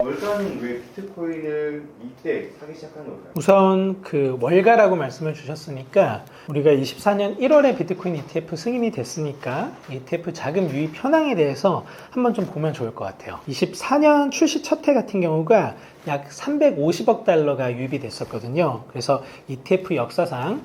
월가는 왜 비트코인을 이때 사기 시작한 걸까요? 우선 그 월가라고 말씀을 주셨으니까 우리가 24년 1월에 비트코인 ETF 승인이 됐으니까 ETF 자금 유입 현황에 대해서 한번 좀 보면 좋을 것 같아요. 24년 출시 첫 해 같은 경우가 약 350억 달러가 유입이 됐었거든요. 그래서 ETF 역사상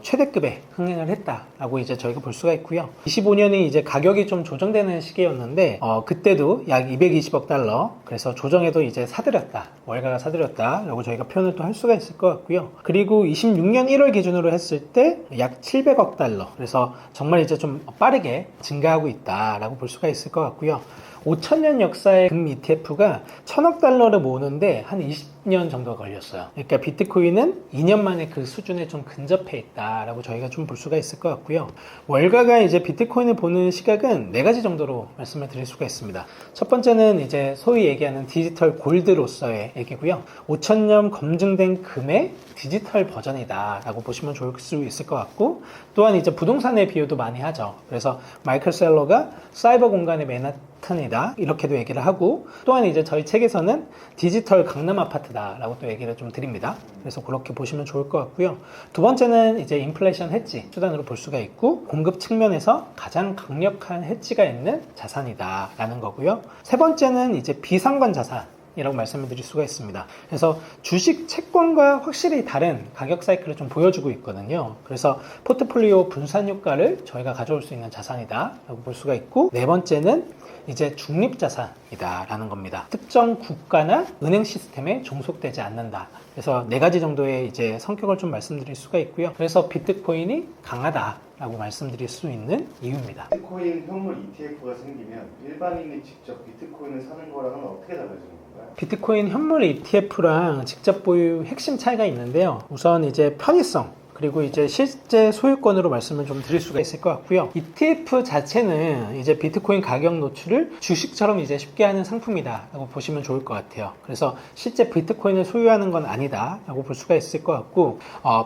최대급의 흥행을 했다라고 이제 저희가 볼 수가 있고요. 25년이 이제 가격이 좀 조정되는 시기였는데 그때도 약 220억 달러, 그래서 조정에도 이제 사들였다, 월가가 사들였다라고 저희가 표현을 또 할 수가 있을 것 같고요. 그리고 26년 1월 기준으로 했을 때 약 700억 달러, 그래서 정말 이제 좀 빠르게 증가하고 있다라고 볼 수가 있을 것 같고요. 5천년 역사의 금 ETF가 1000억 달러를 모으는데 한 20년 정도가 걸렸어요. 그러니까 비트코인은 2년 만에 그 수준에 좀 근접해 있다라고 저희가 좀 볼 수가 있을 것 같고요. 월가가 이제 비트코인을 보는 시각은 4가지 정도로 말씀을 드릴 수가 있습니다. 첫 번째는 이제 소위 얘기하는 디지털 골드로서의 얘기고요. 5천년 검증된 금의 디지털 버전이다라고 보시면 좋을 수 있을 것 같고, 또한 이제 부동산의 비유도 많이 하죠. 그래서 마이클 셀러가 사이버 공간의 맨하탄이다 이렇게도 얘기를 하고, 또한 이제 저희 책에서는 디지털 강남 아파트다라고 또 얘기를 좀 드립니다. 그래서 그렇게 보시면 좋을 것 같고요. 두 번째는 이제 인플레이션 헤지 수단으로 볼 수가 있고, 공급 측면에서 가장 강력한 헤지가 있는 자산이다라는 거고요. 세 번째는 이제 비상관 자산 이라고 말씀을 드릴 수가 있습니다. 그래서 주식 채권과 확실히 다른 가격 사이클을 좀 보여주고 있거든요. 그래서 포트폴리오 분산 효과를 저희가 가져올 수 있는 자산이다 라고 볼 수가 있고, 네 번째는 이제 중립자산이다 라는 겁니다. 특정 국가나 은행 시스템에 종속되지 않는다. 그래서 4가지 정도의 이제 성격을 좀 말씀드릴 수가 있고요. 그래서 비트코인이 강하다 라고 말씀드릴 수 있는 이유입니다. 비트코인 현물 ETF가 생기면 일반인이 직접 비트코인을 사는 거랑은 어떻게 달라지는 건가요? 비트코인 현물 ETF랑 직접 보유 핵심 차이가 있는데요. 우선 이제 편의성, 그리고 이제 실제 소유권으로 말씀을 좀 드릴 수가 있을 것 같고요. ETF 자체는 이제 비트코인 가격 노출을 주식처럼 이제 쉽게 하는 상품이다 라고 보시면 좋을 것 같아요. 그래서 실제 비트코인을 소유하는 건 아니다 라고 볼 수가 있을 것 같고,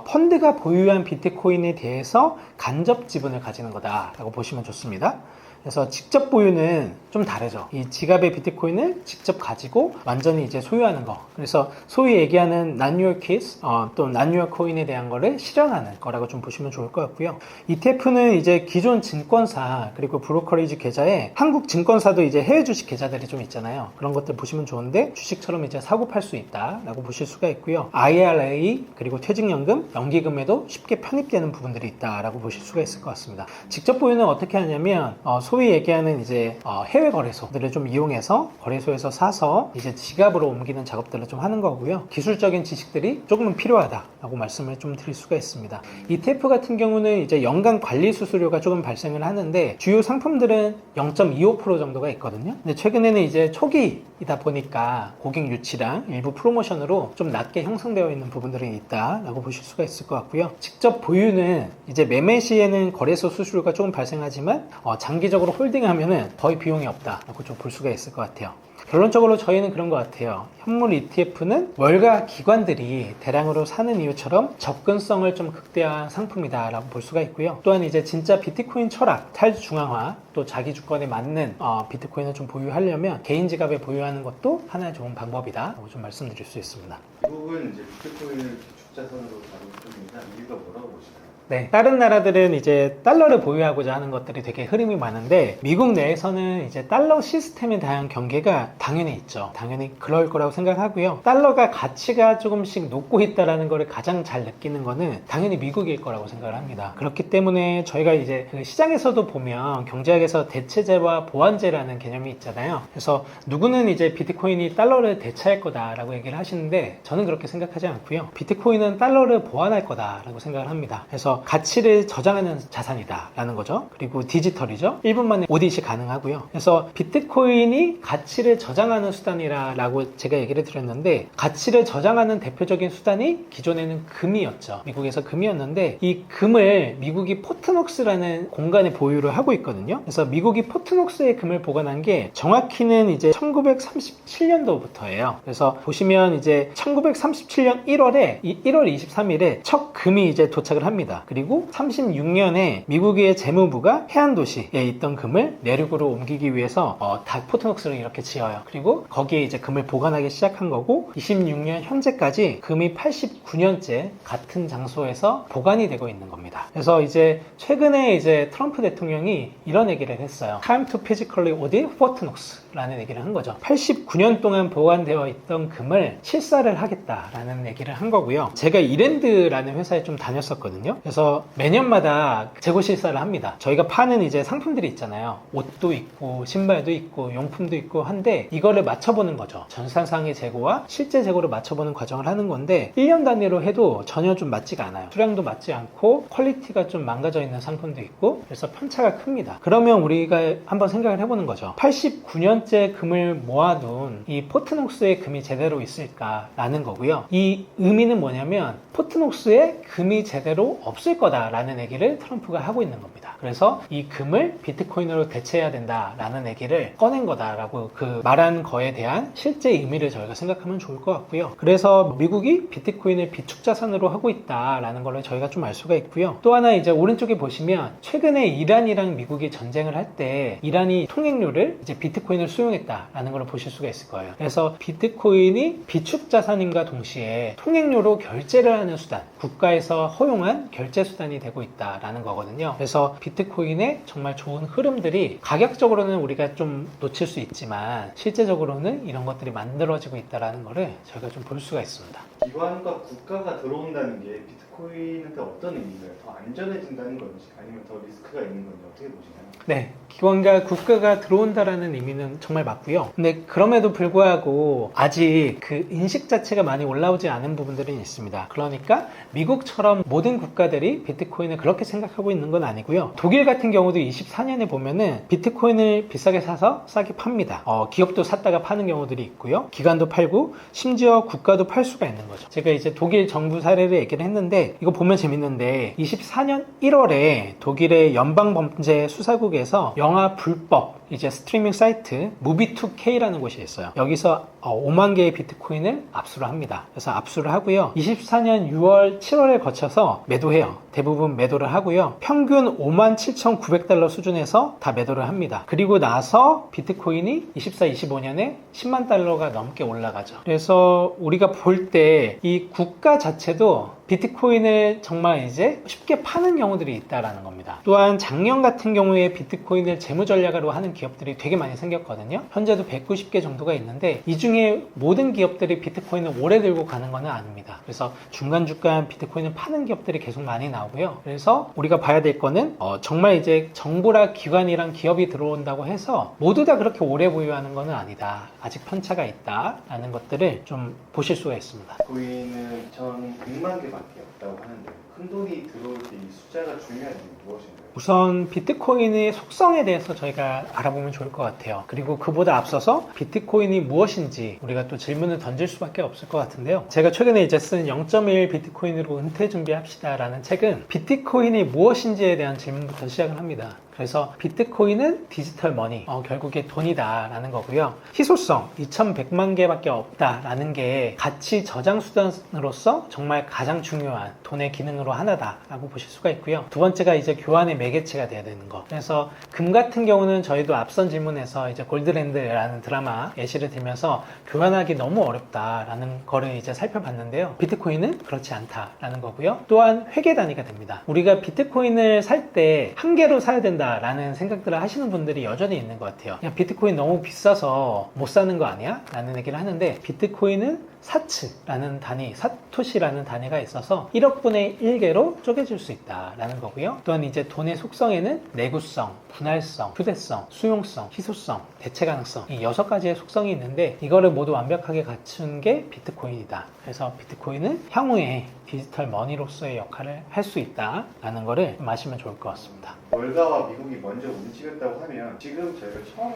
펀드가 보유한 비트코인에 대해서 간접 지분을 가지는 거다 라고 보시면 좋습니다. 그래서 직접 보유는 좀 다르죠. 이 지갑의 비트코인을 직접 가지고 완전히 이제 소유하는 거. 그래서 소위 얘기하는 Not Your Keys, 또 Not Your Coin에 대한 거를 실현하는 거라고 좀 보시면 좋을 것 같고요. ETF는 이제 기존 증권사 그리고 브로커리지 계좌에 한국 증권사도 이제 해외 주식 계좌들이 좀 있잖아요. 그런 것들 보시면 좋은데 주식처럼 이제 사고 팔 수 있다라고 보실 수가 있고요. IRA 그리고 퇴직연금, 연기금에도 쉽게 편입되는 부분들이 있다라고 보실 수가 있을 것 같습니다. 직접 보유는 어떻게 하냐면 소위 얘기하는 이제 해외 거래소들을 좀 이용해서 거래소에서 사서 이제 지갑으로 옮기는 작업들을 좀 하는 거고요. 기술적인 지식들이 조금은 필요하다라고 말씀을 좀 드릴 수가 있습니다. ETF 같은 경우는 이제 연간 관리 수수료가 조금 발생을 하는데 주요 상품들은 0.25% 정도가 있거든요. 근데 최근에는 이제 초기이다 보니까 고객 유치랑 일부 프로모션으로 좀 낮게 형성되어 있는 부분들이 있다라고 보실 수가 있을 것 같고요. 직접 보유는 이제 매매 시에는 거래소 수수료가 조금 발생하지만 장기적으로 홀딩하면은 거의 비용이 없다라고 좀 볼 수가 있을 것 같아요. 결론적으로 저희는 그런 것 같아요. 현물 ETF는 월가 기관들이 대량으로 사는 이유처럼 접근성을 좀 극대화한 상품이다라고 볼 수가 있고요. 또한 이제 진짜 비트코인 철학, 탈중앙화, 또 자기 주권에 맞는 비트코인을 좀 보유하려면 개인 지갑에 보유하는 것도 하나의 좋은 방법이다라고 좀 말씀드릴 수 있습니다. 미국은 이제 비트코인을 기축자산으로 다루고 있습니다. 이유가 뭐라고 보시나요? 네, 다른 나라들은 이제 달러를 보유하고자 하는 것들이 되게 흐름이 많은데, 미국 내에서는 이제 달러 시스템에 대한 경계가 당연히 있죠. 당연히 그럴 거라고 생각하고요. 달러가 가치가 조금씩 높고 있다는 거를 가장 잘 느끼는 거는 당연히 미국일 거라고 생각을 합니다. 그렇기 때문에 저희가 이제 그 시장에서도 보면 경제학에서 대체재와 보완재라는 개념이 있잖아요. 그래서 누구는 이제 비트코인이 달러를 대체할 거다라고 얘기를 하시는데, 저는 그렇게 생각하지 않고요. 비트코인은 달러를 보완할 거다라고 생각을 합니다. 그래서 가치를 저장하는 자산이다 라는 거죠. 그리고 디지털이죠. 1분 만에 오디시 가능하고요. 그래서 비트코인이 가치를 저장하는 수단이라고 제가 얘기를 드렸는데, 가치를 저장하는 대표적인 수단이 기존에는 금이었죠. 미국에서 금이었는데, 이 금을 미국이 포트녹스라는 공간에 보유를 하고 있거든요. 그래서 미국이 포트녹스의 금을 보관한 게 정확히는 이제 1937년도부터예요. 그래서 보시면 이제 1937년 1월에 1월 23일에 첫 금이 이제 도착을 합니다. 그리고 36년에 미국의 재무부가 해안 도시에 있던 금을 내륙으로 옮기기 위해서 다 포트녹스를 이렇게 지어요. 그리고 거기에 이제 금을 보관하기 시작한 거고 26년 현재까지 금이 89년째 같은 장소에서 보관이 되고 있는 겁니다. 그래서 이제 최근에 이제 트럼프 대통령이 이런 얘기를 했어요. Time to physically audit Fort Knox라는 얘기를 한 거죠. 89년 동안 보관되어 있던 금을 실사를 하겠다라는 얘기를 한 거고요. 제가 이랜드라는 회사에 좀 다녔었거든요. 그래서 매년마다 재고 실사를 합니다. 저희가 파는 이제 상품들이 있잖아요. 옷도 있고 신발도 있고 용품도 있고 한데 이거를 맞춰보는 거죠. 전산상의 재고와 실제 재고를 맞춰보는 과정을 하는 건데 1년 단위로 해도 전혀 좀 맞지가 않아요. 수량도 맞지 않고 퀄리티가 좀 망가져 있는 상품도 있고 그래서 편차가 큽니다. 그러면 우리가 한번 생각을 해보는 거죠. 89년째 금을 모아둔 이 포트녹스의 금이 제대로 있을까라는 거고요. 이 의미는 뭐냐면 포트녹스에 금이 제대로 없을 거다라는 얘기를 트럼프가 하고 있는 겁니다. 그래서 이 금을 비트코인으로 대체해야 된다라는 얘기를 꺼낸 거다라고 그 말한 거에 대한 실제 의미를 저희가 생각하면 좋을 것 같고요. 그래서 미국이 비트코인을 비축 자산으로 하고 있다라는 걸 저희가 좀 알 수가 있고요. 또 하나 이제 오른쪽에 보시면 최근에 이란이랑 미국이 전쟁을 할 때 이란이 통행료를 이제 비트코인을 수용했다라는 걸 보실 수가 있을 거예요. 그래서 비트코인이 비축 자산인과 동시에 통행료로 결제를 하는 수단, 국가에서 허용한 결제 수단이 되고 있다라는 거거든요. 그래서 비트코인의 정말 좋은 흐름들이 가격적으로는 우리가 좀 놓칠 수 있지만 실제적으로는 이런 것들이 만들어지고 있다라는 거를 저희가 좀 볼 수가 있습니다. 기관과 국가가 들어온다는 게 비트코인한테 어떤 의미인가요? 더 안전해진다는 건지 아니면 더 리스크가 있는 건지 어떻게 보시나요? 네, 기관과 국가가 들어온다라는 의미는 정말 맞고요. 근데 그럼에도 불구하고 아직 그 인식 자체가 많이 올라오지 않은 부분들이 있습니다. 그러니까 미국처럼 모든 국가들이 비트코인을 그렇게 생각하고 있는 건 아니고요. 독일 같은 경우도 24년에 보면은 비트코인을 비싸게 사서 싸게 팝니다. 기업도 샀다가 파는 경우들이 있고요. 기관도 팔고 심지어 국가도 팔 수가 있는 거죠. 제가 이제 독일 정부 사례를 얘기를 했는데 이거 보면 재밌는데 24년 1월에 독일의 연방범죄수사국에서 영화 불법 이제 스트리밍 사이트 무비2K라는 곳이 있어요. 여기서 5만 개의 비트코인을 압수를 합니다. 그래서 압수를 하고요. 24년 6월, 7월에 거쳐서 매도해요. 대부분 매도를 하고요. 평균 57,900달러 수준에서 다 매도를 합니다. 그리고 나서 비트코인이 24, 25년에 10만 달러가 넘게 올라가죠. 그래서 우리가 볼 때 이 국가 자체도 비트코인을 정말 이제 쉽게 파는 경우들이 있다라는 겁니다. 또한 작년 같은 경우에 비트코인을 재무 전략으로 하는 기업들이 되게 많이 생겼거든요. 현재도 190개 정도가 있는데 이 중에 모든 기업들이 비트코인을 오래 들고 가는 것은 아닙니다. 그래서 중간중간 비트코인을 파는 기업들이 계속 많이 나오고요. 그래서 우리가 봐야 될 거는 정말 이제 정부랑 기관이랑 기업이 들어온다고 해서 모두 다 그렇게 오래 보유하는 것은 아니다. 아직 편차가 있다라는 것들을 좀 보실 수가 있습니다. 비트코인은 1,100만 개밖에 없다고 하는데 큰 돈이 들어올 때 이 숫자가 중요한 이유는 무엇인가요? 우선 비트코인의 속성에 대해서 저희가 알아보면 좋을 것 같아요. 그리고 그보다 앞서서 비트코인이 무엇인지 우리가 또 질문을 던질 수밖에 없을 것 같은데요. 제가 최근에 이제 쓴 0.1 비트코인으로 은퇴 준비합시다 라는 책은 비트코인이 무엇인지에 대한 질문부터 시작을 합니다. 그래서 비트코인은 디지털 머니, 결국에 돈이다 라는 거고요. 희소성, 2100만 개밖에 없다 라는 게 가치 저장 수단으로서 정말 가장 중요한 돈의 기능으로 하나다 라고 보실 수가 있고요. 두 번째가 이제 교환의 매개체가 돼야 되는 거. 그래서 금 같은 경우는 저희도 앞선 질문에서 이제 골드랜드라는 드라마 예시를 들면서 교환하기 너무 어렵다라는 거를 이제 살펴봤는데요. 비트코인은 그렇지 않다라는 거고요. 또한 회계 단위가 됩니다. 우리가 비트코인을 살 때 한 개로 사야 된다라는 생각들을 하시는 분들이 여전히 있는 것 같아요. 그냥 비트코인 너무 비싸서 못 사는 거 아니야? 라는 얘기를 하는데 비트코인은 사츠라는 단위, 사토시라는 단위가 있어서 1억 분의 1개로 쪼개질 수 있다라는 거고요. 또한 이제 돈의 속성에는 내구성, 분할성, 휴대성, 수용성, 희소성, 대체 가능성 이 6가지의 속성이 있는데 이거를 모두 완벽하게 갖춘 게 비트코인이다. 그래서 비트코인은 향후에 디지털 머니로서의 역할을 할 수 있다라는 거를 좀 아시면 좋을 것 같습니다. 월가와 미국이 먼저 움직였다고 하면 지금 저희가 처음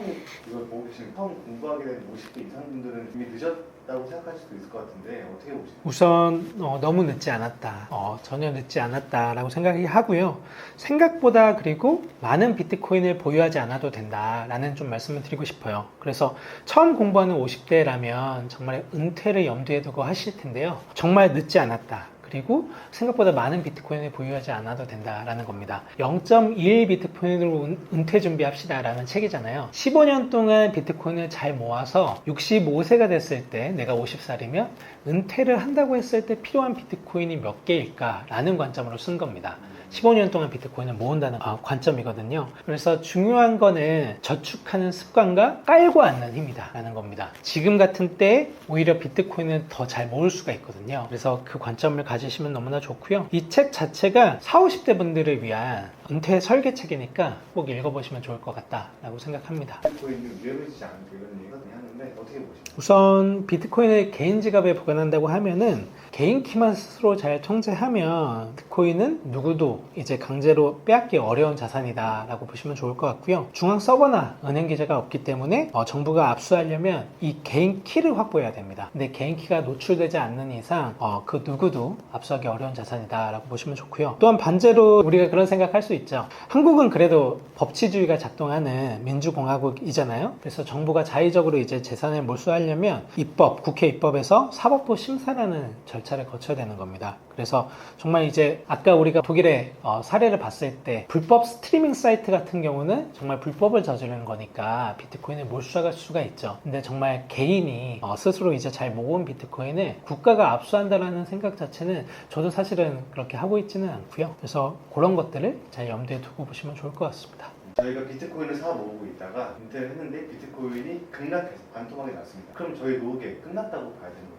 이걸 보고 계시는 처음 공부하게 된 50대 이상 분들은 이미 늦었다고 생각할 수도 있을 것 같은데 어떻게 보시나요? 우선 너무 늦지 않았다. 전혀 늦지 않았다라고 생각이 하고요. 생각보다 그리고 많은 비트코인을 보유하지 않아도 된다라는 좀 말씀을 드리고 싶어요. 그래서 처음 공부하는 50대라면 정말 은퇴를 염두에 두고 하실 텐데요. 정말 늦지 않았다. 그리고 생각보다 많은 비트코인을 보유하지 않아도 된다라는 겁니다. 0.1 비트코인으로 은퇴 준비합시다 라는 책이잖아요. 15년 동안 비트코인을 잘 모아서 65세가 됐을 때 내가 50살이면 은퇴를 한다고 했을 때 필요한 비트코인이 몇 개일까 라는 관점으로 쓴 겁니다. 15년 동안 비트코인을 모은다는 관점이거든요. 그래서 중요한 거는 저축하는 습관과 깔고 앉는 힘이다 라는 겁니다. 지금 같은 때 오히려 비트코인을 더 잘 모을 수가 있거든요. 그래서 그 관점을 가지시면 너무나 좋고요. 이 책 자체가 40, 50대 분들을 위한 은퇴 설계 책이니까 꼭 읽어보시면 좋을 것 같다라고 생각합니다. 비트코인이 위험해지지 않을까 이런 얘기가 하는데 어떻게 보십니까? 우선 비트코인을 개인 지갑에 보관한다고 하면은 개인 키만 스스로 잘 통제하면 비트코인은 누구도 이제 강제로 빼앗기 어려운 자산이다 라고 보시면 좋을 것 같고요. 중앙 서버나 은행 계좌가 없기 때문에 정부가 압수하려면 이 개인 키를 확보해야 됩니다. 근데 개인 키가 노출되지 않는 이상 그 누구도 압수하기 어려운 자산이다 라고 보시면 좋고요. 또한 반대로 우리가 그런 생각할 수 있죠. 한국은 그래도 법치주의가 작동하는 민주공화국이잖아요. 그래서 정부가 자의적으로 이제 재산을 몰수하려면 입법, 국회 입법에서 사법부 심사라는 절차를 거쳐야 되는 겁니다. 그래서 정말 이제 아까 우리가 독일의 사례를 봤을 때 불법 스트리밍 사이트 같은 경우는 정말 불법을 저지르는 거니까 비트코인을 몰수할 수가 있죠. 근데 정말 개인이 스스로 이제 잘 모은 비트코인을 국가가 압수한다라는 생각 자체는 저도 사실은 그렇게 하고 있지는 않고요. 그래서 그런 것들을 잘 염두에 두고 보시면 좋을 것 같습니다. 저희가 비트코인을 사 모으고 있다가 은퇴를 했는데 비트코인이 급락해서 반토막이 났습니다. 그럼 저희 노후계 끝났다고 봐야 되는 거예요?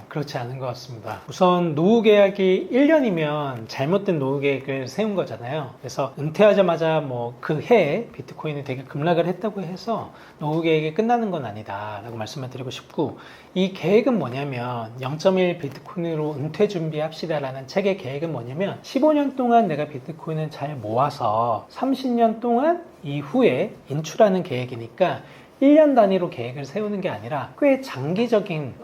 그렇지 않은 것 같습니다. 우선 노후 계약이 1년이면 잘못된 노후 계획을 세운 거잖아요. 그래서 은퇴하자마자 뭐 그 해에 비트코인이 되게 급락을 했다고 해서 노후 계획이 끝나는 건 아니다 라고 말씀을 드리고 싶고, 이 계획은 뭐냐면 0.1 비트코인으로 은퇴 준비합시다 라는 책의 계획은 뭐냐면 15년 동안 내가 비트코인을 잘 모아서 30년 동안 이후에 인출하는 계획이니까 1년 단위로 계획을 세우는 게 아니라 꽤 장기적인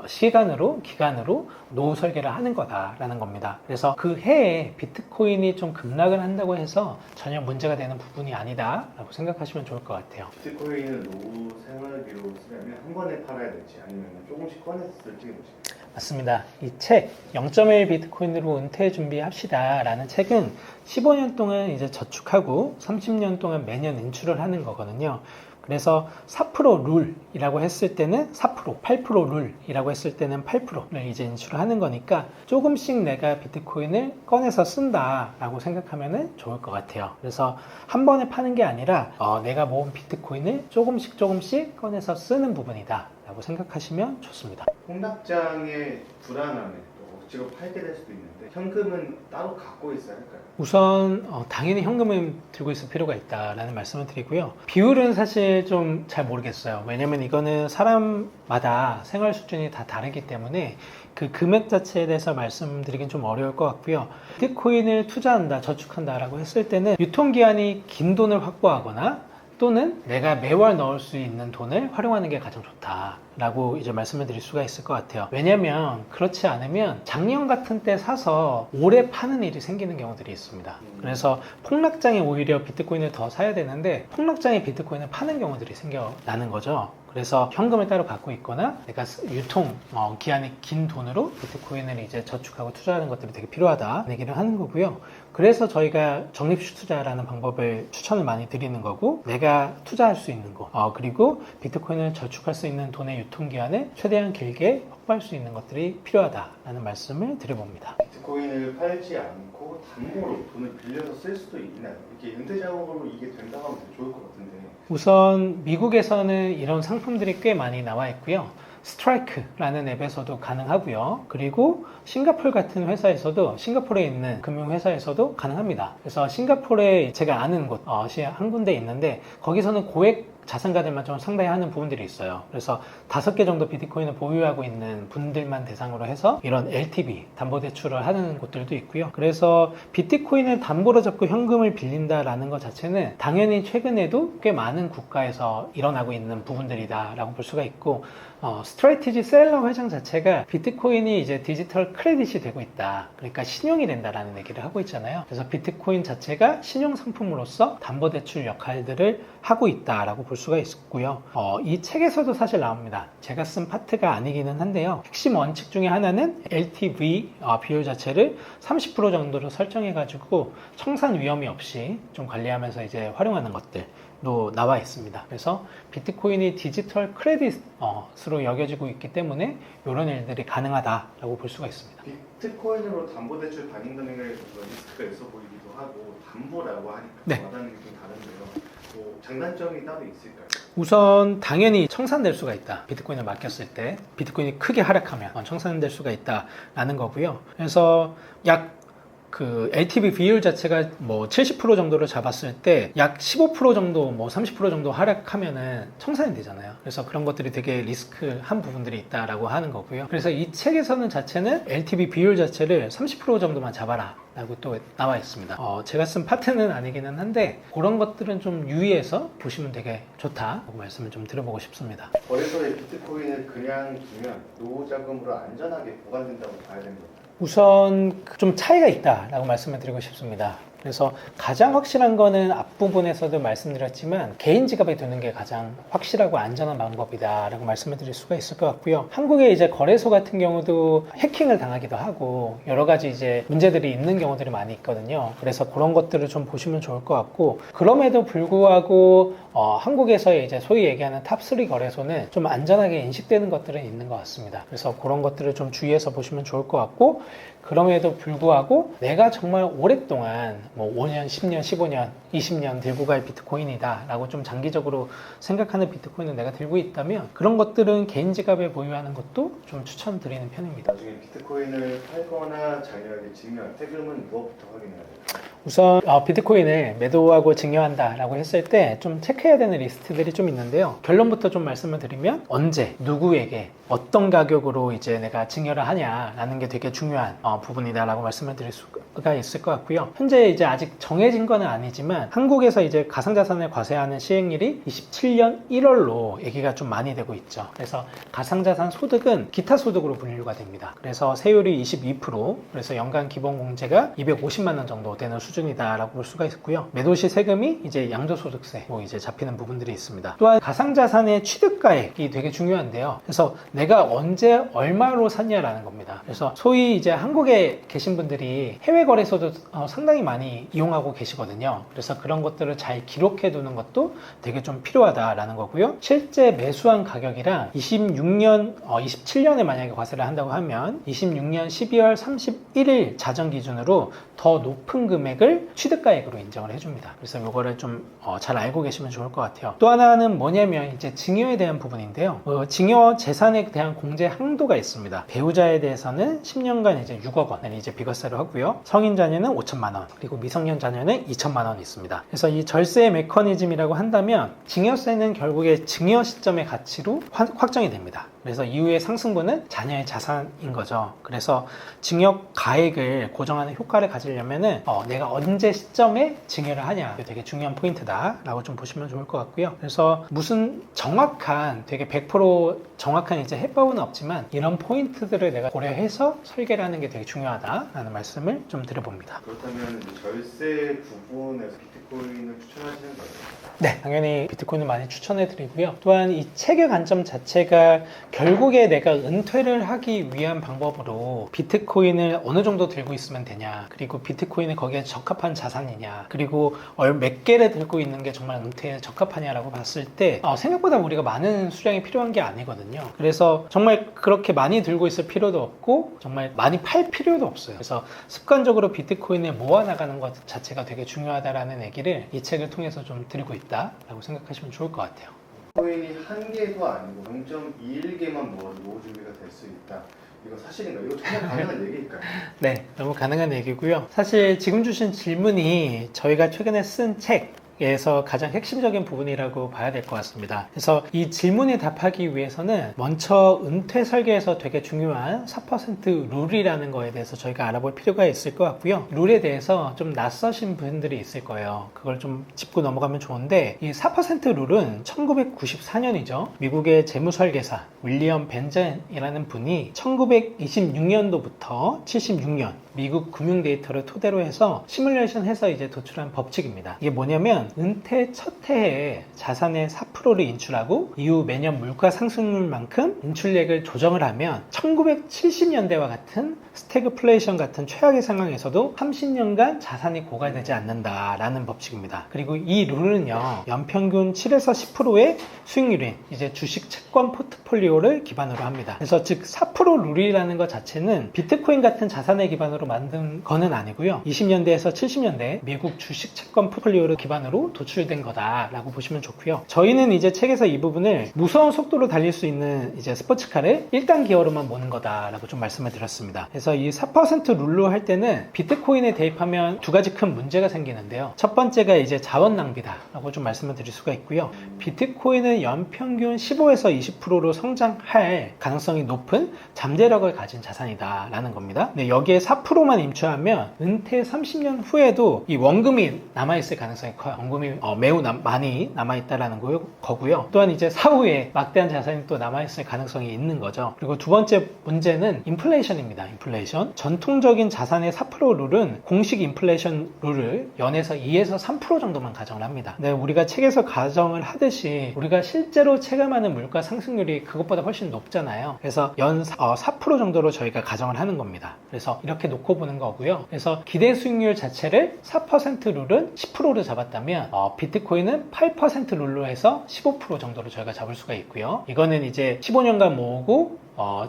기간으로 노후 설계를 하는 거다라는 겁니다. 그래서 그 해에 비트코인이 좀 급락을 한다고 해서 전혀 문제가 되는 부분이 아니다라고 생각하시면 좋을 것 같아요. 비트코인을 노후 생활비로 쓰려면 한 번에 팔아야 될지 아니면 조금씩 꺼내서 쓸지 보시죠. 맞습니다. 이 책 0.1 비트코인으로 은퇴 준비합시다 라는 책은 15년 동안 이제 저축하고 30년 동안 매년 인출을 하는 거거든요. 그래서 4% 룰이라고 했을 때는 4%, 8% 룰이라고 했을 때는 8%를 이제 인출을 하는 거니까 조금씩 내가 비트코인을 꺼내서 쓴다라고 생각하면 좋을 것 같아요. 그래서 한 번에 파는 게 아니라 내가 모은 비트코인을 조금씩 꺼내서 쓰는 부분이다 라고 생각하시면 좋습니다. 폭락장의 불안함에 또 억지로 팔게 될 수도 있는데 현금은 따로 갖고 있어야 할까요? 우선 당연히 현금을 들고 있을 필요가 있다라는 말씀을 드리고요. 비율은 사실 좀 잘 모르겠어요. 왜냐면 이거는 사람마다 생활 수준이 다 다르기 때문에 그 금액 자체에 대해서 말씀드리긴 좀 어려울 것 같고요. 비트코인을 투자한다, 저축한다라고 했을 때는 유통기한이 긴 돈을 확보하거나 또는 내가 매월 넣을 수 있는 돈을 활용하는 게 가장 좋다라고 이제 말씀을 드릴 수가 있을 것 같아요. 왜냐면 그렇지 않으면 작년 같은 때 사서 올해 파는 일이 생기는 경우들이 있습니다. 그래서 폭락장에 오히려 비트코인을 더 사야 되는데 폭락장에 비트코인을 파는 경우들이 생겨나는 거죠. 그래서 현금을 따로 갖고 있거나 내가 유통 기한이 긴 돈으로 비트코인을 이제 저축하고 투자하는 것들이 되게 필요하다 얘기를 하는 거고요. 그래서 저희가 적립식 투자라는 방법을 추천을 많이 드리는 거고, 내가 투자할 수 있는 거 그리고 비트코인을 저축할 수 있는 돈의 유통기한을 최대한 길게 확보할 수 있는 것들이 필요하다라는 말씀을 드려봅니다. 비트코인을 팔지 않고 담보로 돈을 빌려서 쓸 수도 있나요? 이렇게 은퇴 자금으로 이게 된다고 하면 되게 좋을 것 같은데. 우선 미국에서는 이런 상품들이 꽤 많이 나와 있고요. 스트라이크라는 앱에서도 가능하고요. 그리고 싱가포르 같은 회사에서도, 싱가포르에 있는 금융회사에서도 가능합니다. 그래서 싱가포르에 제가 아는 곳이 한 군데 있는데 거기서는 고액 자산가들만 좀 상당히 하는 부분들이 있어요. 그래서 5개 정도 비트코인을 보유하고 있는 분들만 대상으로 해서 이런 LTV, 담보대출을 하는 곳들도 있고요. 그래서 비트코인을 담보로 잡고 현금을 빌린다라는 것 자체는 당연히 최근에도 꽤 많은 국가에서 일어나고 있는 부분들이다 라고 볼 수가 있고, 스트레티지 셀러 회장 자체가 비트코인이 이제 디지털 크레딧이 되고 있다. 그러니까 신용이 된다라는 얘기를 하고 있잖아요. 그래서 비트코인 자체가 신용 상품으로서 담보대출 역할들을 하고 있다라고 볼 수가 있고요. 이 책에서도 사실 나옵니다. 제가 쓴 파트가 아니기는 한데요. 핵심 원칙 중에 하나는 LTV 비율 자체를 30% 정도로 설정해가지고 청산 위험이 없이 좀 관리하면서 이제 활용하는 것들도 나와 있습니다. 그래서 비트코인이 디지털 크레딧으로 여겨지고 있기 때문에 이런 일들이 가능하다라고 볼 수가 있습니다. 비트코인으로 담보대출 받는 금액에 리스크가 있어 보이기도 하고 담보라고 하니까 네. 와닿는 게 좀 다른데요. 뭐 장단점이 따로 있을까요? 우선 당연히 청산될 수가 있다. 비트코인을 맡겼을 때 비트코인이 크게 하락하면 청산될 수가 있다라는 거고요. 그래서 약 그 LTV 비율 자체가 뭐 70% 정도를 잡았을 때 약 15% 정도 뭐 30% 정도 하락하면은 청산이 되잖아요. 그래서 그런 것들이 되게 리스크한 부분들이 있다라고 하는 거고요. 그래서 이 책에서는 자체는 LTV 비율 자체를 30% 정도만 잡아라 라고 또 나와 있습니다. 제가 쓴 파트는 아니기는 한데 그런 것들은 좀 유의해서 보시면 되게 좋다고 말씀을 좀 드려보고 싶습니다. 거래소에 비트코인을 그냥 두면 노후자금으로 안전하게 보관된다고 봐야 되는 건가요? 우선 좀 차이가 있다라고 말씀을 드리고 싶습니다. 그래서 가장 확실한 거는 앞부분에서도 말씀드렸지만 개인 지갑에 두는 게 가장 확실하고 안전한 방법이다라고 말씀을 드릴 수가 있을 것 같고요. 한국의 이제 거래소 같은 경우도 해킹을 당하기도 하고 여러 가지 이제 문제들이 있는 경우들이 많이 있거든요. 그래서 그런 것들을 좀 보시면 좋을 것 같고 그럼에도 불구하고 한국에서의 이제 소위 얘기하는 탑3 거래소는 좀 안전하게 인식되는 것들은 있는 것 같습니다. 그래서 그런 것들을 좀 주의해서 보시면 좋을 것 같고 그럼에도 불구하고 내가 정말 오랫동안 뭐 5년, 10년, 15년, 20년 들고 갈 비트코인이다 라고 좀 장기적으로 생각하는 비트코인을 내가 들고 있다면 그런 것들은 개인 지갑에 보유하는 것도 좀 추천드리는 편입니다. 나중에 비트코인을 팔거나 자녀에게 증여할 세금은 무엇부터 확인해야 될까요? 우선 비트코인을 매도하고 증여한다 라고 했을 때 좀 체크해야 되는 리스트들이 좀 있는데요. 결론부터 좀 말씀을 드리면 언제, 누구에게, 어떤 가격으로 이제 내가 증여를 하냐라는 게 되게 중요한 부분이다라고 말씀을 드릴 수가 있을 것 같고요. 현재 이제 아직 정해진 건 아니지만 한국에서 이제 가상자산을 과세하는 시행일이 27년 1월로 얘기가 좀 많이 되고 있죠. 그래서 가상자산 소득은 기타 소득으로 분류가 됩니다. 그래서 세율이 22%, 그래서 연간 기본 공제가 250만 원 정도 되는 수준이다라고 볼 수가 있고요. 매도시 세금이 이제 양도소득세 뭐 이제 잡히는 부분들이 있습니다. 또한 가상자산의 취득가액이 되게 중요한데요. 그래서 내가 언제 얼마로 샀냐라는 겁니다. 그래서 소위 이제 한국에 계신 분들이 해외 거래소도 상당히 많이 이용하고 계시거든요. 그래서 그런 것들을 잘 기록해 두는 것도 되게 좀 필요하다라는 거고요. 실제 매수한 가격이랑 27년에 만약에 과세를 한다고 하면 26년 12월 31일 자정 기준으로 더 높은 금액을 취득가액으로 인정을 해줍니다. 그래서 이거를 좀 잘 알고 계시면 좋을 것 같아요. 또 하나는 뭐냐면 이제 증여에 대한 부분인데요. 증여 재산에 대한 공제 항도가 있습니다. 배우자에 대해서는 10년간 이제 6억 원을 이제 비과세로 하고요. 성인 자녀는 5천만 원, 그리고 미성년 자녀는 2천만 원이 있습니다. 그래서 이 절세 메커니즘이라고 한다면 증여세는 결국에 증여 시점의 가치로 확정이 됩니다. 그래서 이후의 상승분은 자녀의 자산인 거죠. 그래서 증여 가액을 고정하는 효과를 가지려면은 내가 언제 시점에 증여를 하냐, 이게 되게 중요한 포인트다라고 좀 보시면 좋을 것 같고요. 그래서 무슨 정확한 되게 100% 정확한 이제 해법은 없지만 이런 포인트들을 내가 고려해서 설계를 하는 게 되게 중요하다라는 말씀을 좀 드려봅니다. 그렇다면 이제 절세 부분에서 비트코인을 추천하시는 거예요? 네, 당연히 비트코인을 많이 추천해 드리고요. 또한 이 책의 관점 자체가 결국에 내가 은퇴를 하기 위한 방법으로 비트코인을 어느 정도 들고 있으면 되냐, 그리고 비트코인이 거기에 적합한 자산이냐, 그리고 몇 개를 들고 있는 게 정말 은퇴에 적합하냐라고 봤을 때 생각보다 우리가 많은 수량이 필요한 게 아니거든요. 그래서 정말 그렇게 많이 들고 있을 필요도 없고 정말 많이 팔 필요도 없어요. 그래서 습관적으로 비트코인을 모아나가는 것 자체가 되게 중요하다라는 얘기를 이 책을 통해서 좀 드리고 있다라고 생각하시면 좋을 것 같아요. 비트코인이 한 개도 아니고 0.21개만 모아도 노후 준비가 될 수 있다. 이거 사실인가요? 이거 정말 가능한 얘기일까요? 네, 너무 가능한 얘기고요. 사실 지금 주신 질문이 저희가 최근에 쓴 책 에서 가장 핵심적인 부분이라고 봐야 될 것 같습니다. 그래서 이 질문에 답하기 위해서는 먼저 은퇴 설계에서 되게 중요한 4% 룰이라는 거에 대해서 저희가 알아볼 필요가 있을 것 같고요. 룰에 대해서 좀 낯서신 분들이 있을 거예요. 그걸 좀 짚고 넘어가면 좋은데, 이 4% 룰은 1994년이죠. 미국의 재무설계사 윌리엄 벤젠이라는 분이 1926년도부터 76년 미국 금융 데이터를 토대로 해서 시뮬레이션 해서 이제 도출한 법칙입니다. 이게 뭐냐면 은퇴 첫 해에 자산의 4%를 인출하고 이후 매년 물가 상승률만큼 인출액을 조정을 하면 1970년대와 같은 스태그플레이션 같은 최악의 상황에서도 30년간 자산이 고갈되지 않는다라는 법칙입니다. 그리고 이 룰은요, 연평균 7에서 10%의 수익률인 이제 주식 채권 포트폴리오를 기반으로 합니다. 그래서 즉 4% 룰이라는 것 자체는 비트코인 같은 자산을 기반으로 만든 거는 아니고요. 20년대에서 70년대 미국 주식 채권 포트폴리오를 기반으로 도출된 거다라고 보시면 좋고요. 저희는 이제 책에서 이 부분을 무서운 속도로 달릴 수 있는 이제 스포츠카를 1단 기어로만 모는 거다라고 좀 말씀을 드렸습니다. 그래서 이 4% 룰로 할 때는 비트코인에 대입하면 두 가지 큰 문제가 생기는데요. 첫 번째가 이제 자원 낭비다라고 좀 말씀을 드릴 수가 있고요. 비트코인은 연평균 15에서 20%로 성장할 가능성이 높은 잠재력을 가진 자산이다라는 겁니다. 근데 여기에 4%만 임추하면 은퇴 30년 후에도 이 원금이 남아있을 가능성이 커요. 원금이 매우 많이 남아있다라는 거고요. 또한 이제 사후에 막대한 자산이 또 남아있을 가능성이 있는 거죠. 그리고 두 번째 문제는 인플레이션입니다. 인플레이션. 전통적인 자산의 4% 룰은 공식 인플레이션 룰을 연에서 2에서 3% 정도만 가정을 합니다. 근데 우리가 책에서 가정을 하듯이 우리가 실제로 체감하는 물가 상승률이 그것보다 훨씬 높잖아요. 그래서 연 4% 정도로 저희가 가정을 하는 겁니다. 그래서 이렇게 놓고 보는 거고요. 그래서 기대 수익률 자체를 4% 룰은 10%로 잡았다면 비트코인은 8% 룰로 해서 15% 정도로 저희가 잡을 수가 있고요. 이거는 이제 15년간 모으고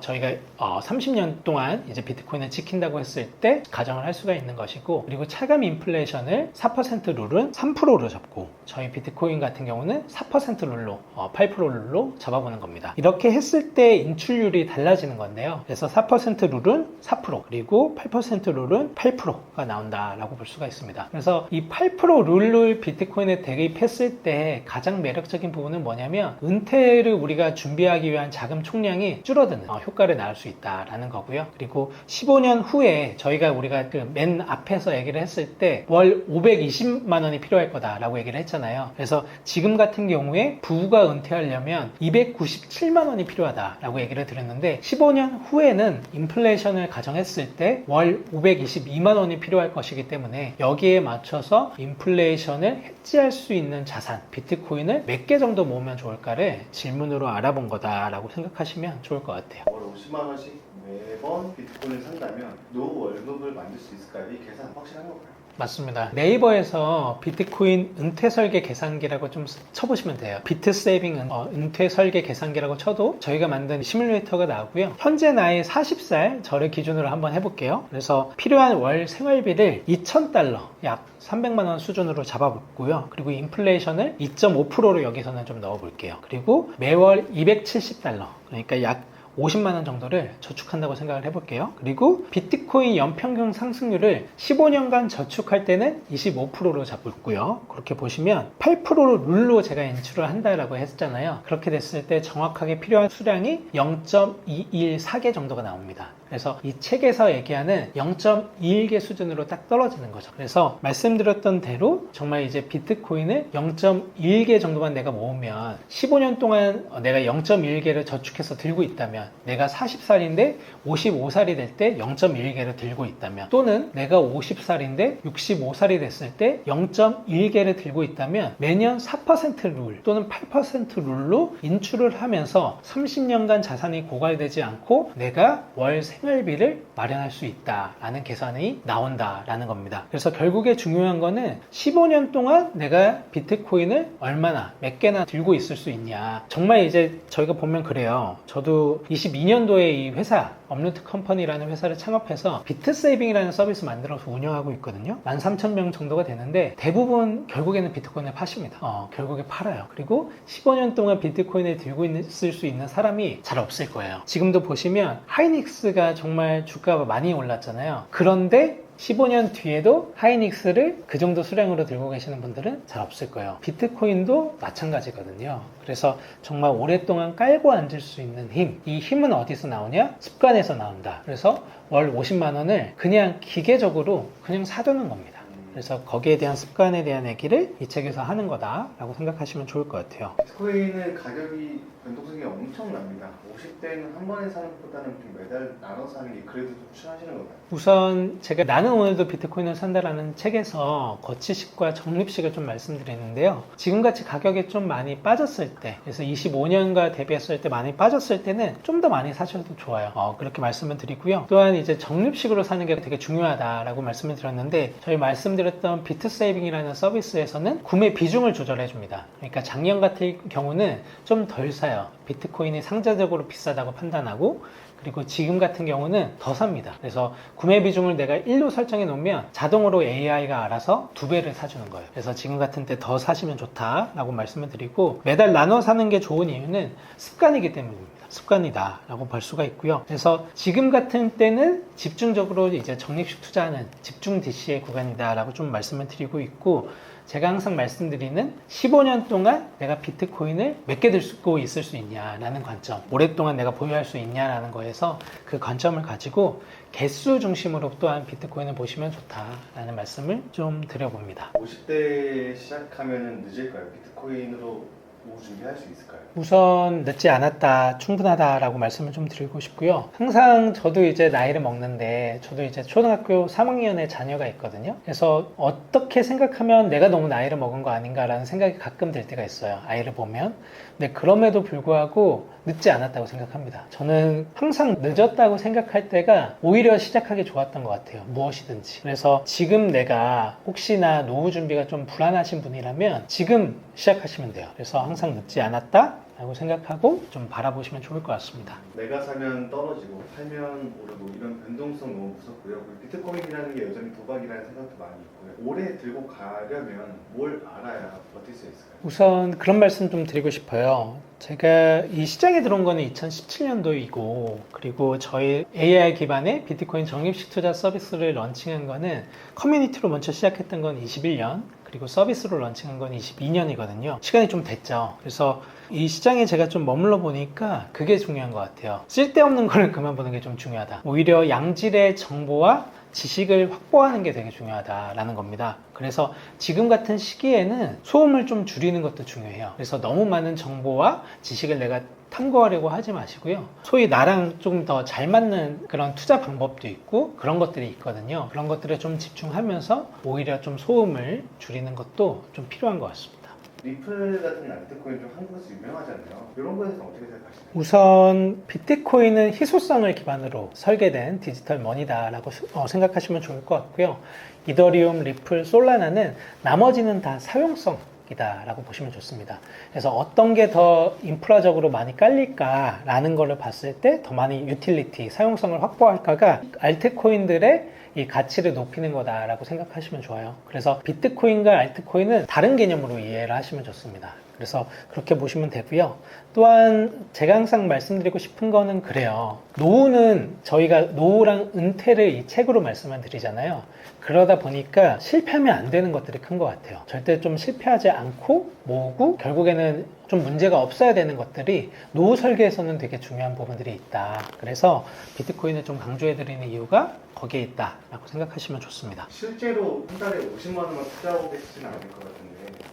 저희가 30년 동안 이제 비트코인을 지킨다고 했을 때 가정을 할 수가 있는 것이고, 그리고 차감 인플레이션을 4% 룰은 3%로 잡고 저희 비트코인 같은 경우는 4% 룰로 8% 룰로 잡아보는 겁니다. 이렇게 했을 때 인출률이 달라지는 건데요. 그래서 4% 룰은 4% 그리고 8% 룰은 8%가 나온다라고 볼 수가 있습니다. 그래서 이 8% 룰을 비트코인에 대입했을 때 가장 매력적인 부분은 뭐냐면 은퇴를 우리가 준비하기 위한 자금 총량이 줄어드는 효과를 낳을 수 있다라는 거고요. 그리고 15년 후에 우리가 그 맨 앞에서 얘기를 했을 때 월 520만 원이 필요할 거다라고 얘기를 했잖아요. 그래서 지금 같은 경우에 부부가 은퇴하려면 297만 원이 필요하다라고 얘기를 드렸는데 15년 후에는 인플레이션을 가정했을 때 월 522만 원이 필요할 것이기 때문에 여기에 맞춰서 인플레이션을 해지할 수 있는 자산, 비트코인을 몇 개 정도 모으면 좋을까를 질문으로 알아본 거다라고 생각하시면 좋을 것 같아요. 월 50만 원씩 매번 비트코인을 산다면 노후 월급을 만들 수 있을까요? 이 계산 확실한 건가요? 맞습니다. 네이버에서 비트코인 은퇴 설계 계산기라고 좀 쳐보시면 돼요. 비트 세이빙 은퇴 설계 계산기라고 쳐도 저희가 만든 시뮬레이터가 나오고요. 현재 나이 40살 저를 기준으로 한번 해볼게요. 그래서 필요한 월 생활비를 2,000달러, 약 300만 원 수준으로 잡아볼고요. 그리고 인플레이션을 2.5%로 여기서는 좀 넣어볼게요. 그리고 매월 270달러, 그러니까 약 50만 원 정도를 저축한다고 생각을 해볼게요. 그리고 비트코인 연평균 상승률을 15년간 저축할 때는 25%로 잡고요. 그렇게 보시면 8% 룰로 제가 인출을 한다라고 했잖아요. 그렇게 됐을 때 정확하게 필요한 수량이 0.214개 정도가 나옵니다. 그래서 이 책에서 얘기하는 0.21개 수준으로 딱 떨어지는 거죠. 그래서 말씀드렸던 대로 정말 이제 비트코인을 0.1개 정도만 내가 모으면 15년 동안 내가 0.1개를 저축해서 들고 있다면, 내가 40살인데 55살이 될 때 0.1개를 들고 있다면, 또는 내가 50살인데 65살이 됐을 때 0.1개를 들고 있다면 매년 4% 룰 또는 8% 룰로 인출을 하면서 30년간 자산이 고갈되지 않고 내가 월 생활비를 마련할 수 있다라는 계산이 나온다라는 겁니다. 그래서 결국에 중요한 거는 15년 동안 내가 비트코인을 얼마나 몇 개나 들고 있을 수 있냐. 정말 이제 저희가 보면 그래요. 저도 22년도에 이 회사 업루트 컴퍼니라는 회사를 창업해서 비트 세이빙이라는 서비스 만들어서 운영하고 있거든요. 13,000명 정도가 되는데 대부분 결국에는 비트코인을 파십니다. 결국에 팔아요. 그리고 15년 동안 비트코인을 들고 있을 수 있는 사람이 잘 없을 거예요. 지금도 보시면 하이닉스가 정말 주가가 많이 올랐잖아요. 그런데 15년 뒤에도 하이닉스를 그 정도 수량으로 들고 계시는 분들은 잘 없을 거예요. 비트코인도 마찬가지거든요. 그래서 정말 오랫동안 깔고 앉을 수 있는 힘, 이 힘은 어디서 나오냐? 습관에서 나온다. 그래서 월 50만 원을 그냥 기계적으로 그냥 사두는 겁니다. 그래서 거기에 대한 습관에 대한 얘기를 이 책에서 하는 거다라고 생각하시면 좋을 것 같아요. 비트코인은 가격이 변동성이 엄청납니다. 50대는 한 번에 사는 것보다는 좀 매달 나눠서 사는 게 그래도 좀 추천하시는 건가요? 우선 제가 나는 오늘도 비트코인을 산다라는 책에서 거치식과 적립식을 좀 말씀드리는데요. 지금같이 가격이 좀 많이 빠졌을 때, 그래서 25년과 대비했을 때 많이 빠졌을 때는 좀 더 많이 사셔도 좋아요. 그렇게 말씀을 드리고요. 또한 이제 적립식으로 사는 게 되게 중요하다라고 말씀을 드렸는데, 저희 말씀드렸던 비트세이빙이라는 서비스에서는 구매 비중을 조절해 줍니다. 그러니까 작년 같은 경우는 좀 덜 사요. 비트코인이 상대적으로 비싸다고 판단하고, 그리고 지금 같은 경우는 더 삽니다. 그래서 구매 비중을 내가 1로 설정해 놓으면 자동으로 AI가 알아서 2배를 사주는 거예요. 그래서 지금 같은 때 더 사시면 좋다라고 말씀을 드리고, 매달 나눠 사는 게 좋은 이유는 습관이기 때문입니다. 습관이다 라고 볼 수가 있고요. 그래서 지금 같은 때는 집중적으로 이제 적립식 투자하는 집중 DC의 구간이다 라고 좀 말씀을 드리고 있고, 제가 항상 말씀드리는 15년 동안 내가 비트코인을 몇 개 들고 있을 수 있냐라는 관점, 오랫동안 내가 보유할 수 있냐라는 거에서 그 관점을 가지고 개수 중심으로 또한 비트코인을 보시면 좋다라는 말씀을 좀 드려봅니다. 50대 시작하면 늦을까요? 비트코인으로 노후 준비할 수 있을까요? 우선 늦지 않았다, 충분하다라고 말씀을 좀 드리고 싶고요. 항상 저도 이제 나이를 먹는데, 저도 이제 초등학교 3학년의 자녀가 있거든요. 그래서 어떻게 생각하면 내가 너무 나이를 먹은 거 아닌가라는 생각이 가끔 들 때가 있어요. 아이를 보면. 근데 그럼에도 불구하고 늦지 않았다고 생각합니다. 저는 항상 늦었다고 생각할 때가 오히려 시작하기 좋았던 것 같아요. 무엇이든지. 그래서 지금 내가 혹시나 노후 준비가 좀 불안하신 분이라면 지금 시작하시면 돼요. 그래서 항상 늦지 않았다 라고 생각하고 좀 바라보시면 좋을 것 같습니다. 내가 사면 떨어지고 팔면 오르고 이런 변동성 너무 무섭고요. 그리고 비트코인이라는 게 여전히 도박이라는 생각도 많이 있고요. 오래 들고 가려면 뭘 알아야 버틸 수 있을까요? 우선 그런 말씀 좀 드리고 싶어요. 제가 이 시장에 들어온 거는 2017년도이고, 그리고 저희 AI 기반의 비트코인 적립식 투자 서비스를 런칭한 거는 커뮤니티로 먼저 시작했던 건 21년, 그리고 서비스로 런칭한 건 22년이거든요. 시간이 좀 됐죠. 그래서 이 시장에 제가 좀 머물러 보니까 그게 중요한 것 같아요. 쓸데없는 거를 그만 보는 게 좀 중요하다. 오히려 양질의 정보와 지식을 확보하는 게 되게 중요하다라는 겁니다. 그래서 지금 같은 시기에는 소음을 좀 줄이는 것도 중요해요. 그래서 너무 많은 정보와 지식을 내가 탐구하려고 하지 마시고요. 소위 나랑 좀 더 잘 맞는 그런 투자 방법도 있고 그런 것들이 있거든요. 그런 것들에 좀 집중하면서 오히려 좀 소음을 줄이는 것도 좀 필요한 것 같습니다. 리플 같은 알트코인 좀 한국에서 유명하잖아요. 이런 거에 대해서 어떻게 생각하시나요? 우선 비트코인은 희소성을 기반으로 설계된 디지털 머니다라고 생각하시면 좋을 것 같고요. 이더리움, 리플, 솔라나는 나머지는 다 사용성 이다라고 보시면 좋습니다. 그래서 어떤 게 더 인프라적으로 많이 깔릴까라는 거를 봤을 때 더 많이 유틸리티, 사용성을 확보할까가 알트코인들의 이 가치를 높이는 거다라고 생각하시면 좋아요. 그래서 비트코인과 알트코인은 다른 개념으로 이해를 하시면 좋습니다. 그래서 그렇게 보시면 되고요. 또한 제가 항상 말씀드리고 싶은 거는 그래요. 노후는 저희가 노후랑 은퇴를 이 책으로 말씀을 드리잖아요. 그러다 보니까 실패하면 안 되는 것들이 큰 것 같아요. 절대 좀 실패하지 않고 모으고 결국에는 좀 문제가 없어야 되는 것들이 노후 설계에서는 되게 중요한 부분들이 있다. 그래서 비트코인을 좀 강조해 드리는 이유가 거기에 있다라고 생각하시면 좋습니다. 실제로 한 달에 50만 원만 투자하고 계시지는 않을 것 같은데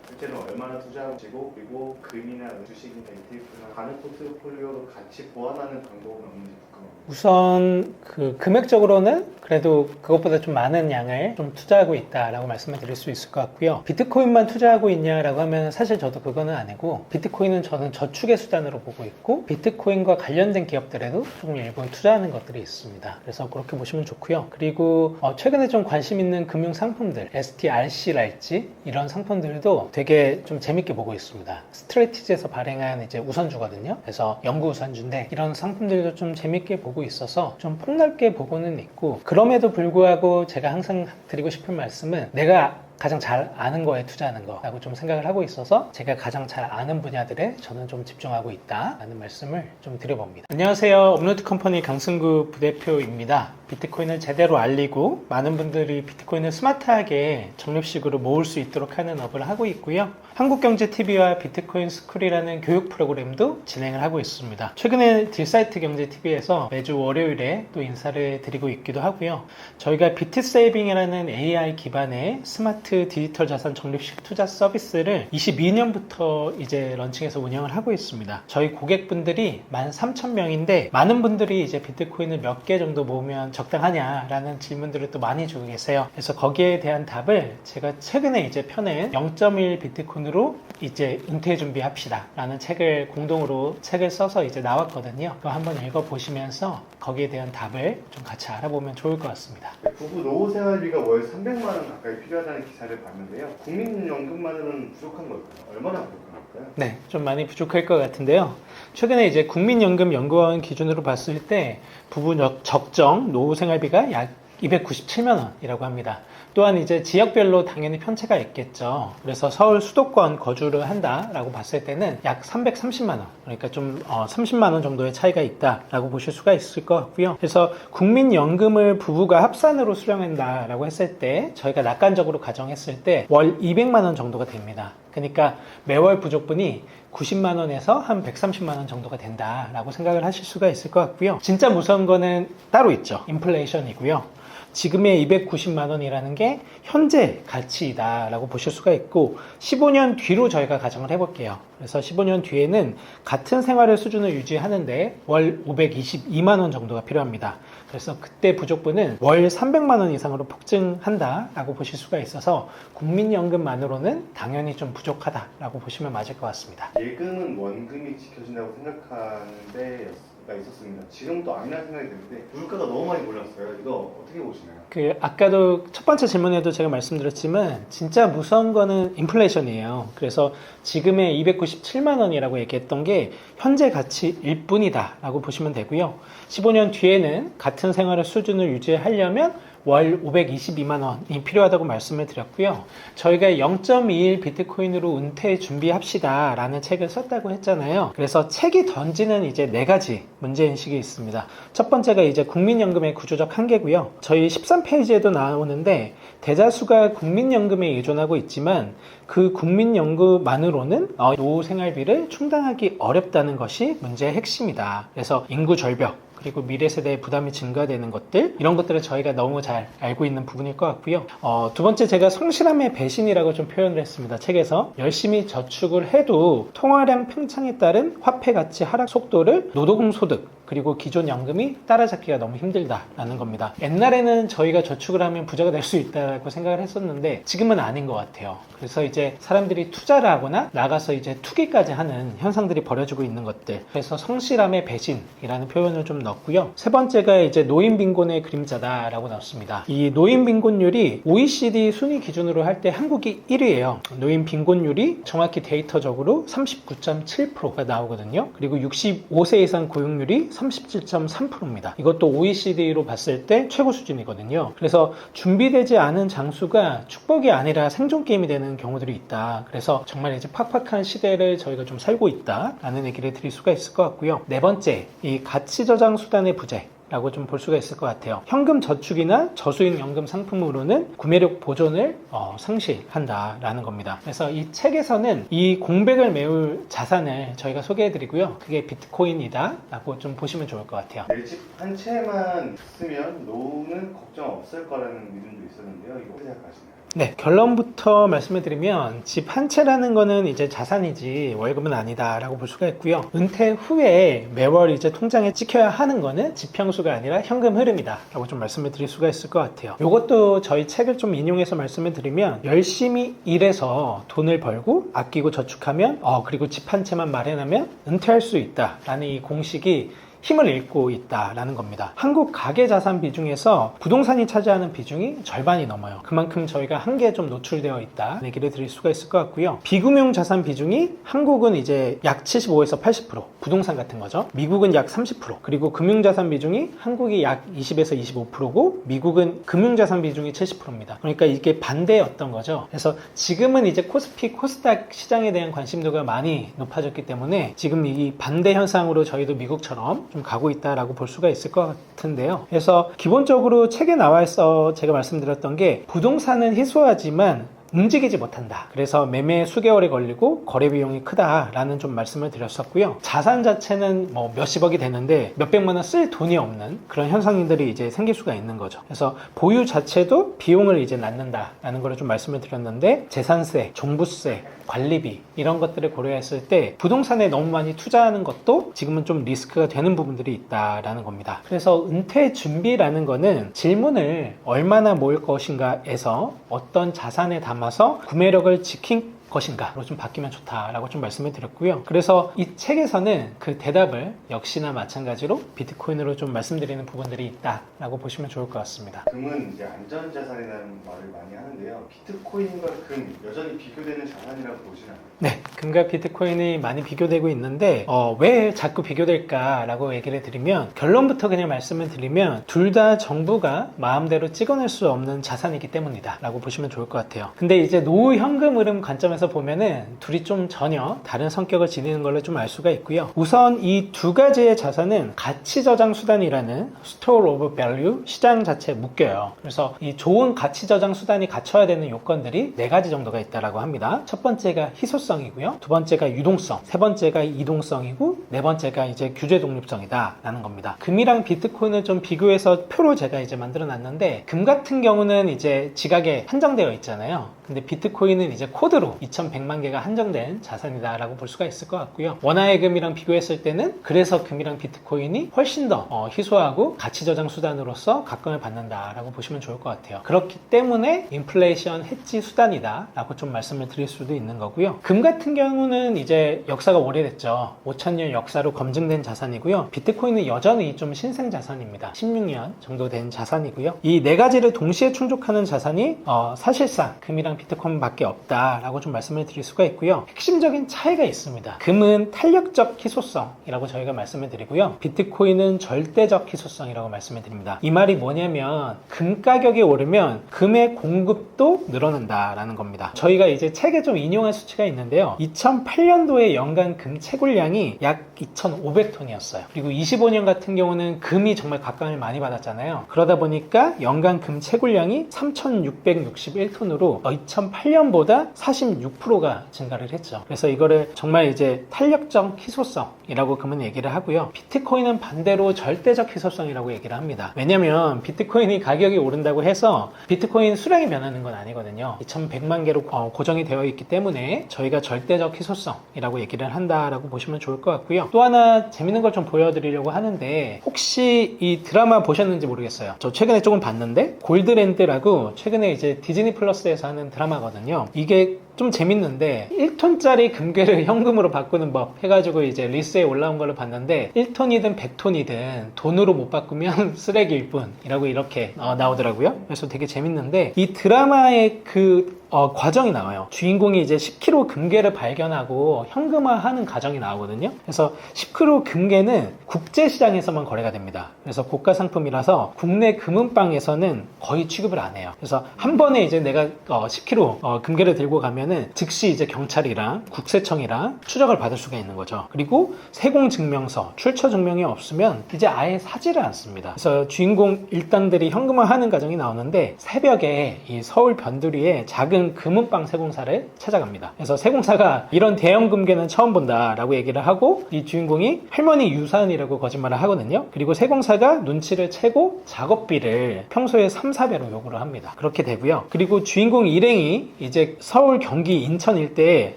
실제로 얼마나 투자하시고 그리고 금이나 주식이나 ETF나 다른 포트폴리오로 같이 보완하는 방법은 없는지 궁금합니다. 우선 그 금액적으로는 그래도 그것보다 좀 많은 양을 좀 투자하고 있다라고 말씀을 드릴 수 있을 것 같고요. 비트코인만 투자하고 있냐라고 하면 사실 저도 그거는 아니고 비트코인은 저는 저축의 수단으로 보고 있고 비트코인과 관련된 기업들에도 조금 일부 투자하는 것들이 있습니다. 그래서 그렇게 보시면 좋고요. 그리고 최근에 좀 관심 있는 금융 상품들 STRC랄지 이런 상품들도 되게 좀 재밌게 보고 있습니다. 스트레티지에서 발행한 이제 우선주거든요. 그래서 연구 우선주인데 이런 상품들도 좀 재밌게 보고 있어서 좀 폭넓게 보고는 있고 그럼에도 불구하고 제가 항상 드리고 싶은 말씀은 내가 가장 잘 아는 거에 투자하는 거라고 좀 생각을 하고 있어서 제가 가장 잘 아는 분야들에 저는 좀 집중하고 있다라는 말씀을 좀 드려봅니다. 안녕하세요. 업로드 컴퍼니 강승구 부대표입니다. 비트코인을 제대로 알리고 많은 분들이 비트코인을 스마트하게 적립식으로 모을 수 있도록 하는 업을 하고 있고요. 한국경제TV와 비트코인 스쿨이라는 교육 프로그램도 진행을 하고 있습니다. 최근에 딜사이트 경제TV에서 매주 월요일에 또 인사를 드리고 있기도 하고요. 저희가 비트세이빙이라는 AI 기반의 스마트 디지털 자산 적립식 투자 서비스를 22년부터 이제 런칭해서 운영을 하고 있습니다. 저희 고객분들이 13,000명인데 많은 분들이 이제 비트코인을 몇 개 정도 모으면 적당하냐라는 질문들을 또 많이 주고 계세요. 그래서 거기에 대한 답을 제가 최근에 이제 펴낸 0.1 비트코인으로 이제 은퇴 준비합시다 라는 책을 공동으로 책을 써서 이제 나왔거든요. 그거 한번 읽어보시면서 거기에 대한 답을 좀 같이 알아보면 좋을 것 같습니다. 부부 노후 생활비가 월 300만 원 가까이 필요하다는 기사를 봤는데요. 국민연금만으로는 부족한 걸까요? 얼마나 부족한 걸까요? 네, 좀 많이 부족할 것 같은데요. 최근에 이제 국민연금연구원 기준으로 봤을 때 부부 적정 노후 생활비가 약 297만 원이라고 합니다. 또한 이제 지역별로 당연히 편차가 있겠죠. 그래서 서울 수도권 거주를 한다라고 봤을 때는 약 330만 원, 그러니까 좀 30만 원 정도의 차이가 있다라고 보실 수가 있을 것 같고요. 그래서 국민연금을 부부가 합산으로 수령한다라고 했을 때 저희가 낙관적으로 가정했을 때 월 200만 원 정도가 됩니다. 그러니까 매월 부족분이 90만 원에서 한 130만 원 정도가 된다라고 생각을 하실 수가 있을 것 같고요. 진짜 무서운 거는 따로 있죠. 인플레이션이고요. 지금의 290만 원이라는 게 현재 가치이다라고 보실 수가 있고 15년 뒤로 저희가 가정을 해볼게요. 그래서 15년 뒤에는 같은 생활의 수준을 유지하는데 월 522만 원 정도가 필요합니다. 그래서 그때 부족분은 월 300만 원 이상으로 폭증한다라고 보실 수가 있어서 국민연금만으로는 당연히 좀 부족하다라고 보시면 맞을 것 같습니다. 예금은 원금이 지켜진다고 생각하는 데가 있었습니다. 지금도 아니라는 생각이 드는데 물가가 너무 많이 올랐어요. 이거 어떻게 보시나요? 아까도 첫 번째 질문에도 제가 말씀드렸지만 진짜 무서운 거는 인플레이션이에요. 그래서 지금의 297만 원이라고 얘기했던 게 현재 가치일 뿐이다 라고 보시면 되고요. 15년 뒤에는 같은 생활의 수준을 유지하려면 월 522만 원이 필요하다고 말씀을 드렸고요. 저희가 0.21 비트코인으로 은퇴 준비합시다 라는 책을 썼다고 했잖아요. 그래서 책이 던지는 이제 4가지 문제인식이 있습니다. 첫 번째가 이제 국민연금의 구조적 한계고요. 저희 13페이지에도 나오는데 대다수가 국민연금에 의존하고 있지만 그 국민연금만으로는 노후 생활비를 충당하기 어렵다는 것이 문제의 핵심이다. 그래서 인구 절벽 그리고 미래 세대의 부담이 증가되는 것들 이런 것들을 저희가 너무 잘 알고 있는 부분일 것 같고요. 두 번째 제가 성실함의 배신이라고 좀 표현을 했습니다. 책에서 열심히 저축을 해도 통화량 팽창에 따른 화폐 가치 하락 속도를 노동소득 그리고 기존 연금이 따라잡기가 너무 힘들다라는 겁니다. 옛날에는 저희가 저축을 하면 부자가 될 수 있다고 생각을 했었는데 지금은 아닌 것 같아요. 그래서 이제 사람들이 투자를 하거나 나가서 이제 투기까지 하는 현상들이 벌어지고 있는 것들. 그래서 성실함의 배신이라는 표현을 좀 넣었고요. 세 번째가 이제 노인 빈곤의 그림자다라고 넣었습니다. 이 노인 빈곤율이 OECD 순위 기준으로 할 때 한국이 1위예요. 노인 빈곤율이 정확히 데이터적으로 39.7%가 나오거든요. 그리고 65세 이상 고용률이 37.3%입니다. 이것도 OECD로 봤을 때 최고 수준이거든요. 그래서 준비되지 않은 장수가 축복이 아니라 생존 게임이 되는 경우들이 있다. 그래서 정말 이제 팍팍한 시대를 저희가 좀 살고 있다라는 얘기를 드릴 수가 있을 것 같고요. 네 번째, 이 가치 저장 수단의 부재. 라고 좀 볼 수가 있을 것 같아요. 현금 저축이나 저수익 연금 상품으로는 구매력 보존을 상실한다라는 겁니다. 그래서 이 책에서는 이 공백을 메울 자산을 저희가 소개해드리고요. 그게 비트코인이다 라고 좀 보시면 좋을 것 같아요. 내 집 한 채만 있으면 노후는 걱정 없을 거라는 믿음도 있었는데요. 이거 어떻게 생각하시나요? 네, 결론부터 말씀을 드리면 집 한 채라는 거는 이제 자산이지 월급은 아니다 라고 볼 수가 있고요. 은퇴 후에 매월 이제 통장에 찍혀야 하는 거는 지평수가 아니라 현금 흐름이다 라고 좀 말씀을 드릴 수가 있을 것 같아요. 이것도 저희 책을 좀 인용해서 말씀을 드리면 열심히 일해서 돈을 벌고 아끼고 저축하면 그리고 집 한 채만 마련하면 은퇴할 수 있다 라는 이 공식이 힘을 잃고 있다라는 겁니다. 한국 가계자산 비중에서 부동산이 차지하는 비중이 절반이 넘어요. 그만큼 저희가 한계에 좀 노출되어 있다 얘기를 드릴 수가 있을 것 같고요. 비금융 자산 비중이 한국은 이제 약 75에서 80% 부동산 같은 거죠. 미국은 약 30% 그리고 금융자산 비중이 한국이 약 20에서 25%고 미국은 금융자산 비중이 70%입니다. 그러니까 이게 반대였던 거죠. 그래서 지금은 이제 코스피, 코스닥 시장에 대한 관심도가 많이 높아졌기 때문에 지금 이 반대 현상으로 저희도 미국처럼 좀 가고 있다라고 볼 수가 있을 것 같은데요. 그래서 기본적으로 책에 나와 있어 제가 말씀드렸던 게 부동산은 희소하지만 움직이지 못한다. 그래서 매매에 수개월이 걸리고 거래 비용이 크다라는 좀 말씀을 드렸었고요. 자산 자체는 뭐 몇십억이 되는데 몇백만 원 쓸 돈이 없는 그런 현상들이 이제 생길 수가 있는 거죠. 그래서 보유 자체도 비용을 이제 낳는다라는 걸 좀 말씀을 드렸는데 재산세, 종부세, 관리비 이런 것들을 고려했을 때 부동산에 너무 많이 투자하는 것도 지금은 좀 리스크가 되는 부분들이 있다라는 겁니다. 그래서 은퇴 준비라는 거는 질문을 얼마나 모을 것인가에서 어떤 자산에 담아서 구매력을 지킨 것인가로 좀 바뀌면 좋다라고 좀 말씀을 드렸고요. 그래서 이 책에서는 그 대답을 역시나 마찬가지로 비트코인으로 좀 말씀드리는 부분들이 있다라고 보시면 좋을 것 같습니다. 금은 이제 안전자산이라는 말을 많이 하는데요. 비트코인과 금 여전히 비교되는 자산이라고 보시나요? 네, 금과 비트코인이 많이 비교되고 있는데 왜 자꾸 비교될까라고 얘기를 드리면 결론부터 그냥 말씀을 드리면 둘 다 정부가 마음대로 찍어낼 수 없는 자산이기 때문이다 라고 보시면 좋을 것 같아요. 근데 이제 노후 현금 흐름 관점에서 보면은 둘이 좀 전혀 다른 성격을 지니는 걸로 좀 알 수가 있고요. 우선 이 두 가지의 자산은 가치 저장 수단이라는 Store of Value 시장 자체에 묶여요. 그래서 이 좋은 가치 저장 수단이 갖춰야 되는 요건들이 4가지 정도가 있다라고 합니다. 첫 번째가 희소성이고요. 두 번째가 유동성, 세 번째가 이동성이고 네 번째가 이제 규제 독립성이다 라는 겁니다. 금이랑 비트코인을 좀 비교해서 표로 제가 이제 만들어 놨는데 금 같은 경우는 이제 지각에 한정되어 있잖아요. 근데 비트코인은 이제 코드로 2100만 개가 한정된 자산이다 라고 볼 수가 있을 것 같고요. 원화의 금이랑 비교했을 때는 그래서 금이랑 비트코인이 훨씬 더 희소하고 가치 저장 수단으로서 각광을 받는다 라고 보시면 좋을 것 같아요. 그렇기 때문에 인플레이션 해지 수단이다 라고 좀 말씀을 드릴 수도 있는 거고요. 금 같은 경우는 이제 역사가 오래됐죠. 5000년 역사로 검증된 자산이고요. 비트코인은 여전히 좀 신생 자산입니다. 16년 정도 된 자산이고요. 이 4가지를 동시에 충족하는 자산이 사실상 금이랑 비트코인 밖에 없다라고 좀 말씀을 드릴 수가 있고요. 핵심적인 차이가 있습니다. 금은 탄력적 희소성이라고 저희가 말씀을 드리고요. 비트코인은 절대적 희소성이라고 말씀을 드립니다. 이 말이 뭐냐면 금 가격이 오르면 금의 공급도 늘어난다라는 겁니다. 저희가 이제 책에 좀 인용한 수치가 있는데요. 2008년도에 연간 금 채굴량이 약 2,500톤이었어요. 그리고 25년 같은 경우는 금이 정말 각광을 많이 받았잖아요. 그러다 보니까 연간 금 채굴량이 3,661톤으로 2008년보다 46%가 증가를 했죠. 그래서 이거를 정말 이제 탄력적 희소성이라고 금은 얘기를 하고요. 비트코인은 반대로 절대적 희소성이라고 얘기를 합니다. 왜냐면 비트코인이 가격이 오른다고 해서 비트코인 수량이 변하는 건 아니거든요. 2100만 개로 고정이 되어 있기 때문에 저희가 절대적 희소성이라고 얘기를 한다라고 보시면 좋을 것 같고요. 또 하나 재밌는 걸 좀 보여드리려고 하는데 혹시 이 드라마 보셨는지 모르겠어요. 저 최근에 조금 봤는데 골드랜드라고 최근에 이제 디즈니 플러스에서 하는 드라마거든요. 이게 좀 재밌는데 1톤짜리 금괴를 현금으로 바꾸는 법 해가지고 이제 리스에 올라온 걸로 봤는데 1톤이든 100톤이든 돈으로 못 바꾸면 쓰레기일 뿐이라고 이렇게 나오더라고요. 그래서 되게 재밌는데 이 드라마의 그 과정이 나와요. 주인공이 이제 10kg 금괴를 발견하고 현금화하는 과정이 나오거든요. 그래서 10kg 금괴는 국제시장에서만 거래가 됩니다. 그래서 고가 상품이라서 국내 금은방에서는 거의 취급을 안 해요. 그래서 한 번에 이제 내가 10kg 금괴를 들고 가면은 즉시 이제 경찰이랑 국세청이랑 추적을 받을 수가 있는 거죠. 그리고 세공증명서, 출처증명이 없으면 이제 아예 사지를 않습니다. 그래서 주인공 일당들이 현금화하는 과정이 나오는데 새벽에 이 서울 변두리에 작은 금은방 세공사를 찾아갑니다. 그래서 세공사가 이런 대형 금괴는 처음 본다라고 얘기를 하고 이 주인공이 할머니 유산이라고 거짓말을 하거든요. 그리고 세공사가 눈치를 채고 작업비를 평소에 3-4배로 요구를 합니다. 그렇게 되고요. 그리고 주인공 일행이 이제 서울, 경기, 인천 일대에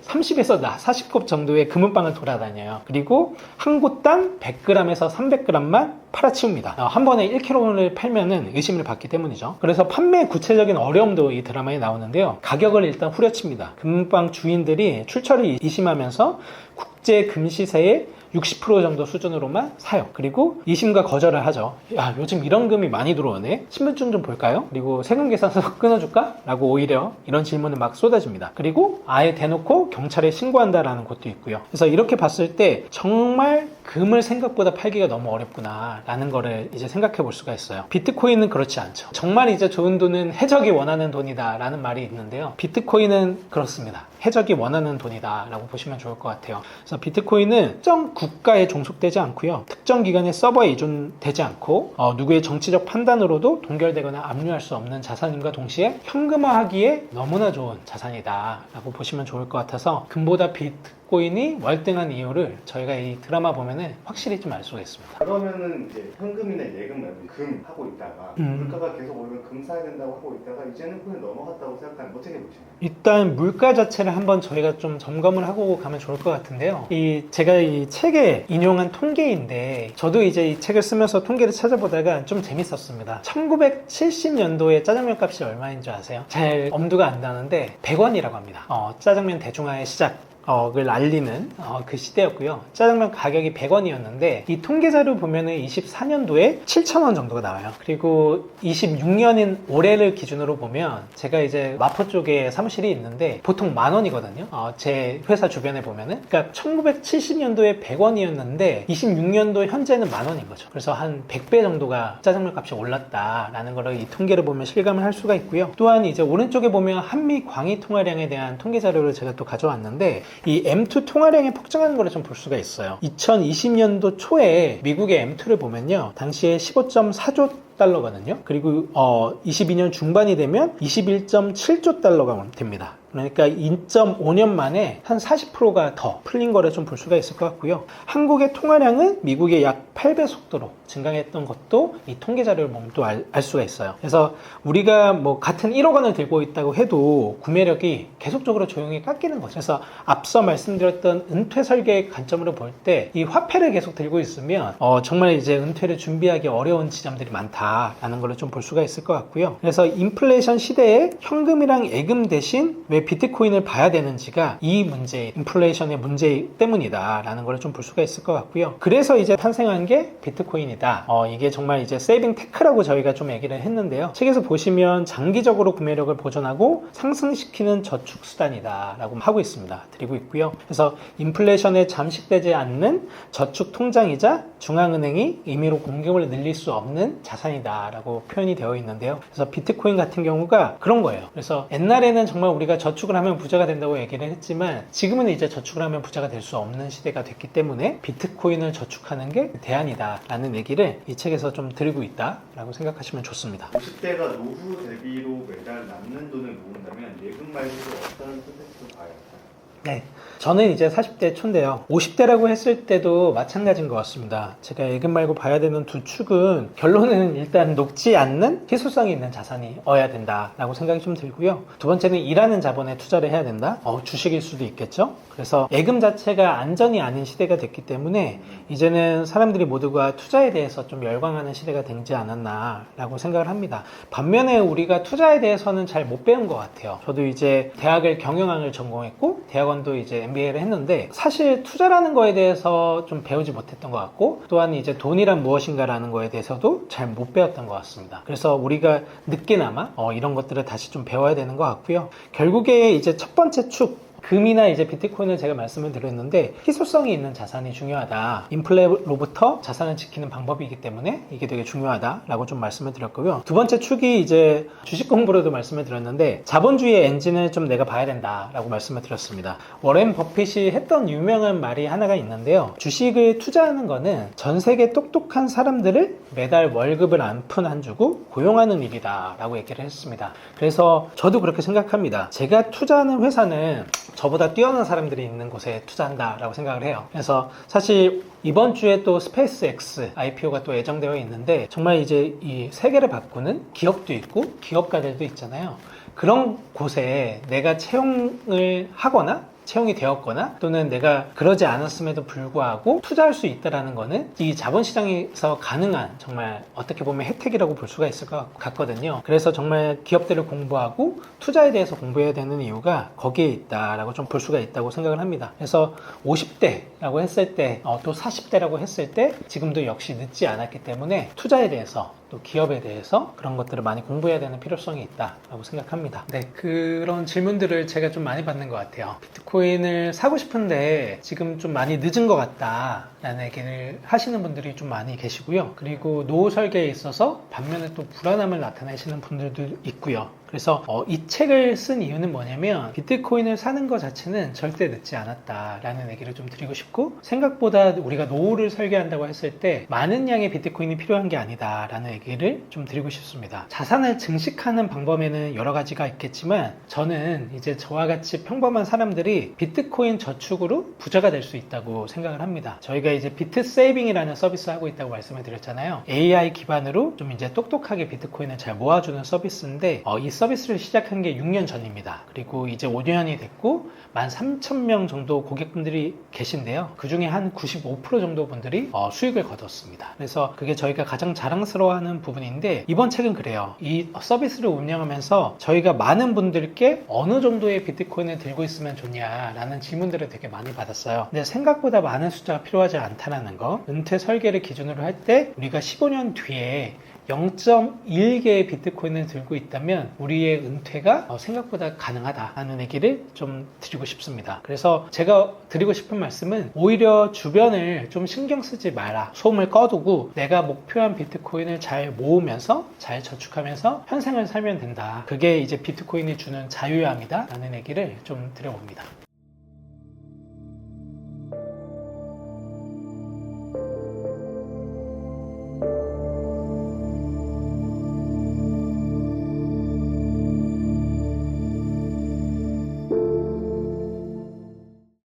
30에서 40곳 정도의 금은방을 돌아다녀요. 그리고 한 곳당 100g에서 300g만 팔아치웁니다. 한 번에 1kg를 팔면은 의심을 받기 때문이죠. 그래서 판매 구체적인 어려움도 이 드라마에 나오는데요. 가격을 일단 후려칩니다. 금은방 주인들이 출처를 의심하면서 국제 금시세의 60% 정도 수준으로만 사요. 그리고 이심과 거절을 하죠. 야, 요즘 이런 금이 많이 들어오네. 신분증 좀 볼까요? 그리고 세금 계산서 끊어줄까? 라고 오히려 이런 질문을 막 쏟아집니다. 그리고 아예 대놓고 경찰에 신고한다라는 것도 있고요. 그래서 이렇게 봤을 때 정말 금을 생각보다 팔기가 너무 어렵구나 라는 거를 이제 생각해 볼 수가 있어요. 비트코인은 그렇지 않죠. 정말 이제 좋은 돈은 해적이 원하는 돈이다 라는 말이 있는데요. 비트코인은 그렇습니다. 해적이 원하는 돈이다 라고 보시면 좋을 것 같아요. 그래서 비트코인은 국가에 종속되지 않고요. 특정 기관의 서버에 의존되지 않고 누구의 정치적 판단으로도 동결되거나 압류할 수 없는 자산임과 동시에 현금화하기에 너무나 좋은 자산이다 라고 보시면 좋을 것 같아서 금보다 비트코인이 월등한 이유를 저희가 이 드라마 보면은 확실히 좀 알 수가 있습니다. 그러면은 이제 현금이나 예금 말고 금 하고 있다가 물가가 계속 오르면 금 사야 된다고 하고 있다가 이제는 그냥 넘어갔다고 생각하면 어떻게 보시나요? 일단 물가 자체를 한번 저희가 좀 점검을 하고 가면 좋을 것 같은데요. 제가 이 책에 인용한 통계인데 저도 이제 이 책을 쓰면서 통계를 찾아보다가 좀 재밌었습니다. 1970년도에 짜장면 값이 얼마인 줄 아세요? 잘 엄두가 안 나는데 100원이라고 합니다. 짜장면 대중화의 시작 을 알리는 그 시대였고요. 짜장면 가격이 100원이었는데 이 통계 자료 보면은 24년도에 7,000원 정도가 나와요. 그리고 26년인 올해를 기준으로 보면 제가 이제 마포 쪽에 사무실이 있는데 보통 10,000원이거든요. 제 회사 주변에 보면은 그러니까 1970년도에 100원이었는데 26년도 현재는 10,000원인 거죠. 그래서 한 100배 정도가 짜장면 값이 올랐다라는 거를 이 통계를 보면 실감을 할 수가 있고요. 또한 이제 오른쪽에 보면 한미 광의 통화량에 대한 통계 자료를 제가 또 가져왔는데 이 M2 통화량이 폭증하는 걸 좀 볼 수가 있어요. 2020년도 초에 미국의 M2를 보면요. 당시에 15.4조 달러거든요. 그리고 22년 중반이 되면 21.7조 달러가 됩니다. 그러니까 2.5년 만에 한 40%가 더 풀린 거를 좀 볼 수가 있을 것 같고요. 한국의 통화량은 미국의 약 8배 속도로 증강했던 것도 이 통계 자료를 보면 또 알 수가 있어요. 그래서 우리가 뭐 같은 1억 원을 들고 있다고 해도 구매력이 계속적으로 조용히 깎이는 거죠. 그래서 앞서 말씀드렸던 은퇴 설계의 관점으로 볼 때 이 화폐를 계속 들고 있으면 정말 이제 은퇴를 준비하기 어려운 지점들이 많다라는 걸 좀 볼 수가 있을 것 같고요. 그래서 인플레이션 시대에 현금이랑 예금 대신 왜 비트코인을 봐야 되는지가 이 문제, 인플레이션의 문제 때문이다 라는 걸 좀 볼 수가 있을 것 같고요. 그래서 이제 탄생한 게 비트코인이다. 이게 정말 이제 세이빙 테크라고 저희가 좀 얘기를 했는데요. 책에서 보시면 장기적으로 구매력을 보존하고 상승시키는 저축 수단이다 라고 하고 있습니다. 드리고 있고요. 그래서 인플레이션에 잠식되지 않는 저축 통장이자 중앙은행이 임의로 공격을 늘릴 수 없는 자산이다 라고 표현이 되어 있는데요. 그래서 비트코인 같은 경우가 그런 거예요. 그래서 옛날에는 정말 우리가 저축을 하면 부자가 된다고 얘기를 했지만 지금은 이제 저축을 하면 부자가 될 수 없는 시대가 됐기 때문에 비트코인을 저축하는 게 대안이다 라는 얘기를 이 책에서 좀 드리고 있다 라고 생각하시면 좋습니다. 50대가 노후 대비로 매달 남는 돈을 모은다면 예금 말고도 어떤 선택지를 봐야 할까요? 네, 저는 이제 40대 초인데요. 50대라고 했을 때도 마찬가지인 것 같습니다. 제가 예금 말고 봐야 되는 두 축은 결론은 일단 녹지 않는 희소성이 있는 자산이어야 된다라고 생각이 좀 들고요. 두 번째는 일하는 자본에 투자를 해야 된다. 주식일 수도 있겠죠. 그래서 예금 자체가 안전이 아닌 시대가 됐기 때문에 이제는 사람들이 모두가 투자에 대해서 좀 열광하는 시대가 되지 않았나라고 생각을 합니다. 반면에 우리가 투자에 대해서는 잘 못 배운 것 같아요. 저도 이제 대학을 경영학을 전공했고 대학원도 이제 MBA를 했는데 사실 투자라는 거에 대해서 좀 배우지 못했던 것 같고 또한 이제 돈이란 무엇인가라는 거에 대해서도 잘 못 배웠던 것 같습니다. 그래서 우리가 늦게나마 이런 것들을 다시 좀 배워야 되는 것 같고요. 결국에 이제 첫 번째 축 금이나 이제 비트코인을 제가 말씀을 드렸는데 희소성이 있는 자산이 중요하다. 인플레로부터 자산을 지키는 방법이기 때문에 이게 되게 중요하다라고 좀 말씀을 드렸고요. 두 번째 축이 이제 주식 공부로도 말씀을 드렸는데 자본주의의 엔진을 좀 내가 봐야 된다라고 말씀을 드렸습니다. 워렌 버핏이 했던 유명한 말이 하나가 있는데요. 주식을 투자하는 거는 전 세계 똑똑한 사람들을 매달 월급을 안 푼 안 주고 고용하는 일이다라고 얘기를 했습니다. 그래서 저도 그렇게 생각합니다. 제가 투자하는 회사는 저보다 뛰어난 사람들이 있는 곳에 투자한다라고 생각을 해요. 그래서 사실 이번 주에 또 스페이스 X IPO가 또 예정되어 있는데 정말 이제 이 세계를 바꾸는 기업도 있고 기업가들도 있잖아요. 그런 곳에 내가 채용을 하거나 채용이 되었거나 또는 내가 그러지 않았음에도 불구하고 투자할 수 있다는 거는 이 자본시장에서 가능한 정말 어떻게 보면 혜택이라고 볼 수가 있을 것 같거든요. 그래서 정말 기업들을 공부하고 투자에 대해서 공부해야 되는 이유가 거기에 있다라고 좀 볼 수가 있다고 생각을 합니다. 그래서 50대라고 했을 때 또 40대라고 했을 때 지금도 역시 늦지 않았기 때문에 투자에 대해서 또 기업에 대해서 그런 것들을 많이 공부해야 되는 필요성이 있다라고 생각합니다. 네, 그런 질문들을 제가 좀 많이 받는 것 같아요. 비트코인을 사고 싶은데 지금 좀 많이 늦은 것 같다. 라는 얘기를 하시는 분들이 좀 많이 계시고요. 그리고 노후 설계에 있어서 반면에 또 불안함을 나타내시는 분들도 있고요. 그래서 이 책을 쓴 이유는 뭐냐면 비트코인을 사는 것 자체는 절대 늦지 않았다라는 얘기를 좀 드리고 싶고, 생각보다 우리가 노후를 설계한다고 했을 때 많은 양의 비트코인이 필요한 게 아니다라는 얘기를 좀 드리고 싶습니다. 자산을 증식하는 방법에는 여러 가지가 있겠지만 저는 이제 저와 같이 평범한 사람들이 비트코인 저축으로 부자가 될 수 있다고 생각을 합니다. 저희가 이제 비트세이빙이라는 서비스 하고 있다고 말씀을 드렸잖아요. AI 기반으로 좀 이제 똑똑하게 비트코인을 잘 모아주는 서비스인데 이 서비스를 시작한 게 6년 전입니다. 그리고 이제 5년이 됐고 13,000명 정도 고객분들이 계신데요. 그 중에 한 95% 정도 분들이 수익을 거뒀습니다. 그래서 그게 저희가 가장 자랑스러워하는 부분인데, 이번 책은 그래요. 이 서비스를 운영하면서 저희가 많은 분들께 어느 정도의 비트코인을 들고 있으면 좋냐라는 질문들을 되게 많이 받았어요. 근데 생각보다 많은 숫자가 필요하지 않다는 거, 은퇴 설계를 기준으로 할 때 우리가 15년 뒤에 0.1개의 비트코인을 들고 있다면 우리의 은퇴가 생각보다 가능하다는 얘기를 좀 드리고 싶습니다. 그래서 제가 드리고 싶은 말씀은 오히려 주변을 좀 신경 쓰지 마라. 소음을 꺼두고 내가 목표한 비트코인을 잘 모으면서 잘 저축하면서 현생을 살면 된다. 그게 이제 비트코인이 주는 자유함이다 라는 얘기를 좀 드려봅니다.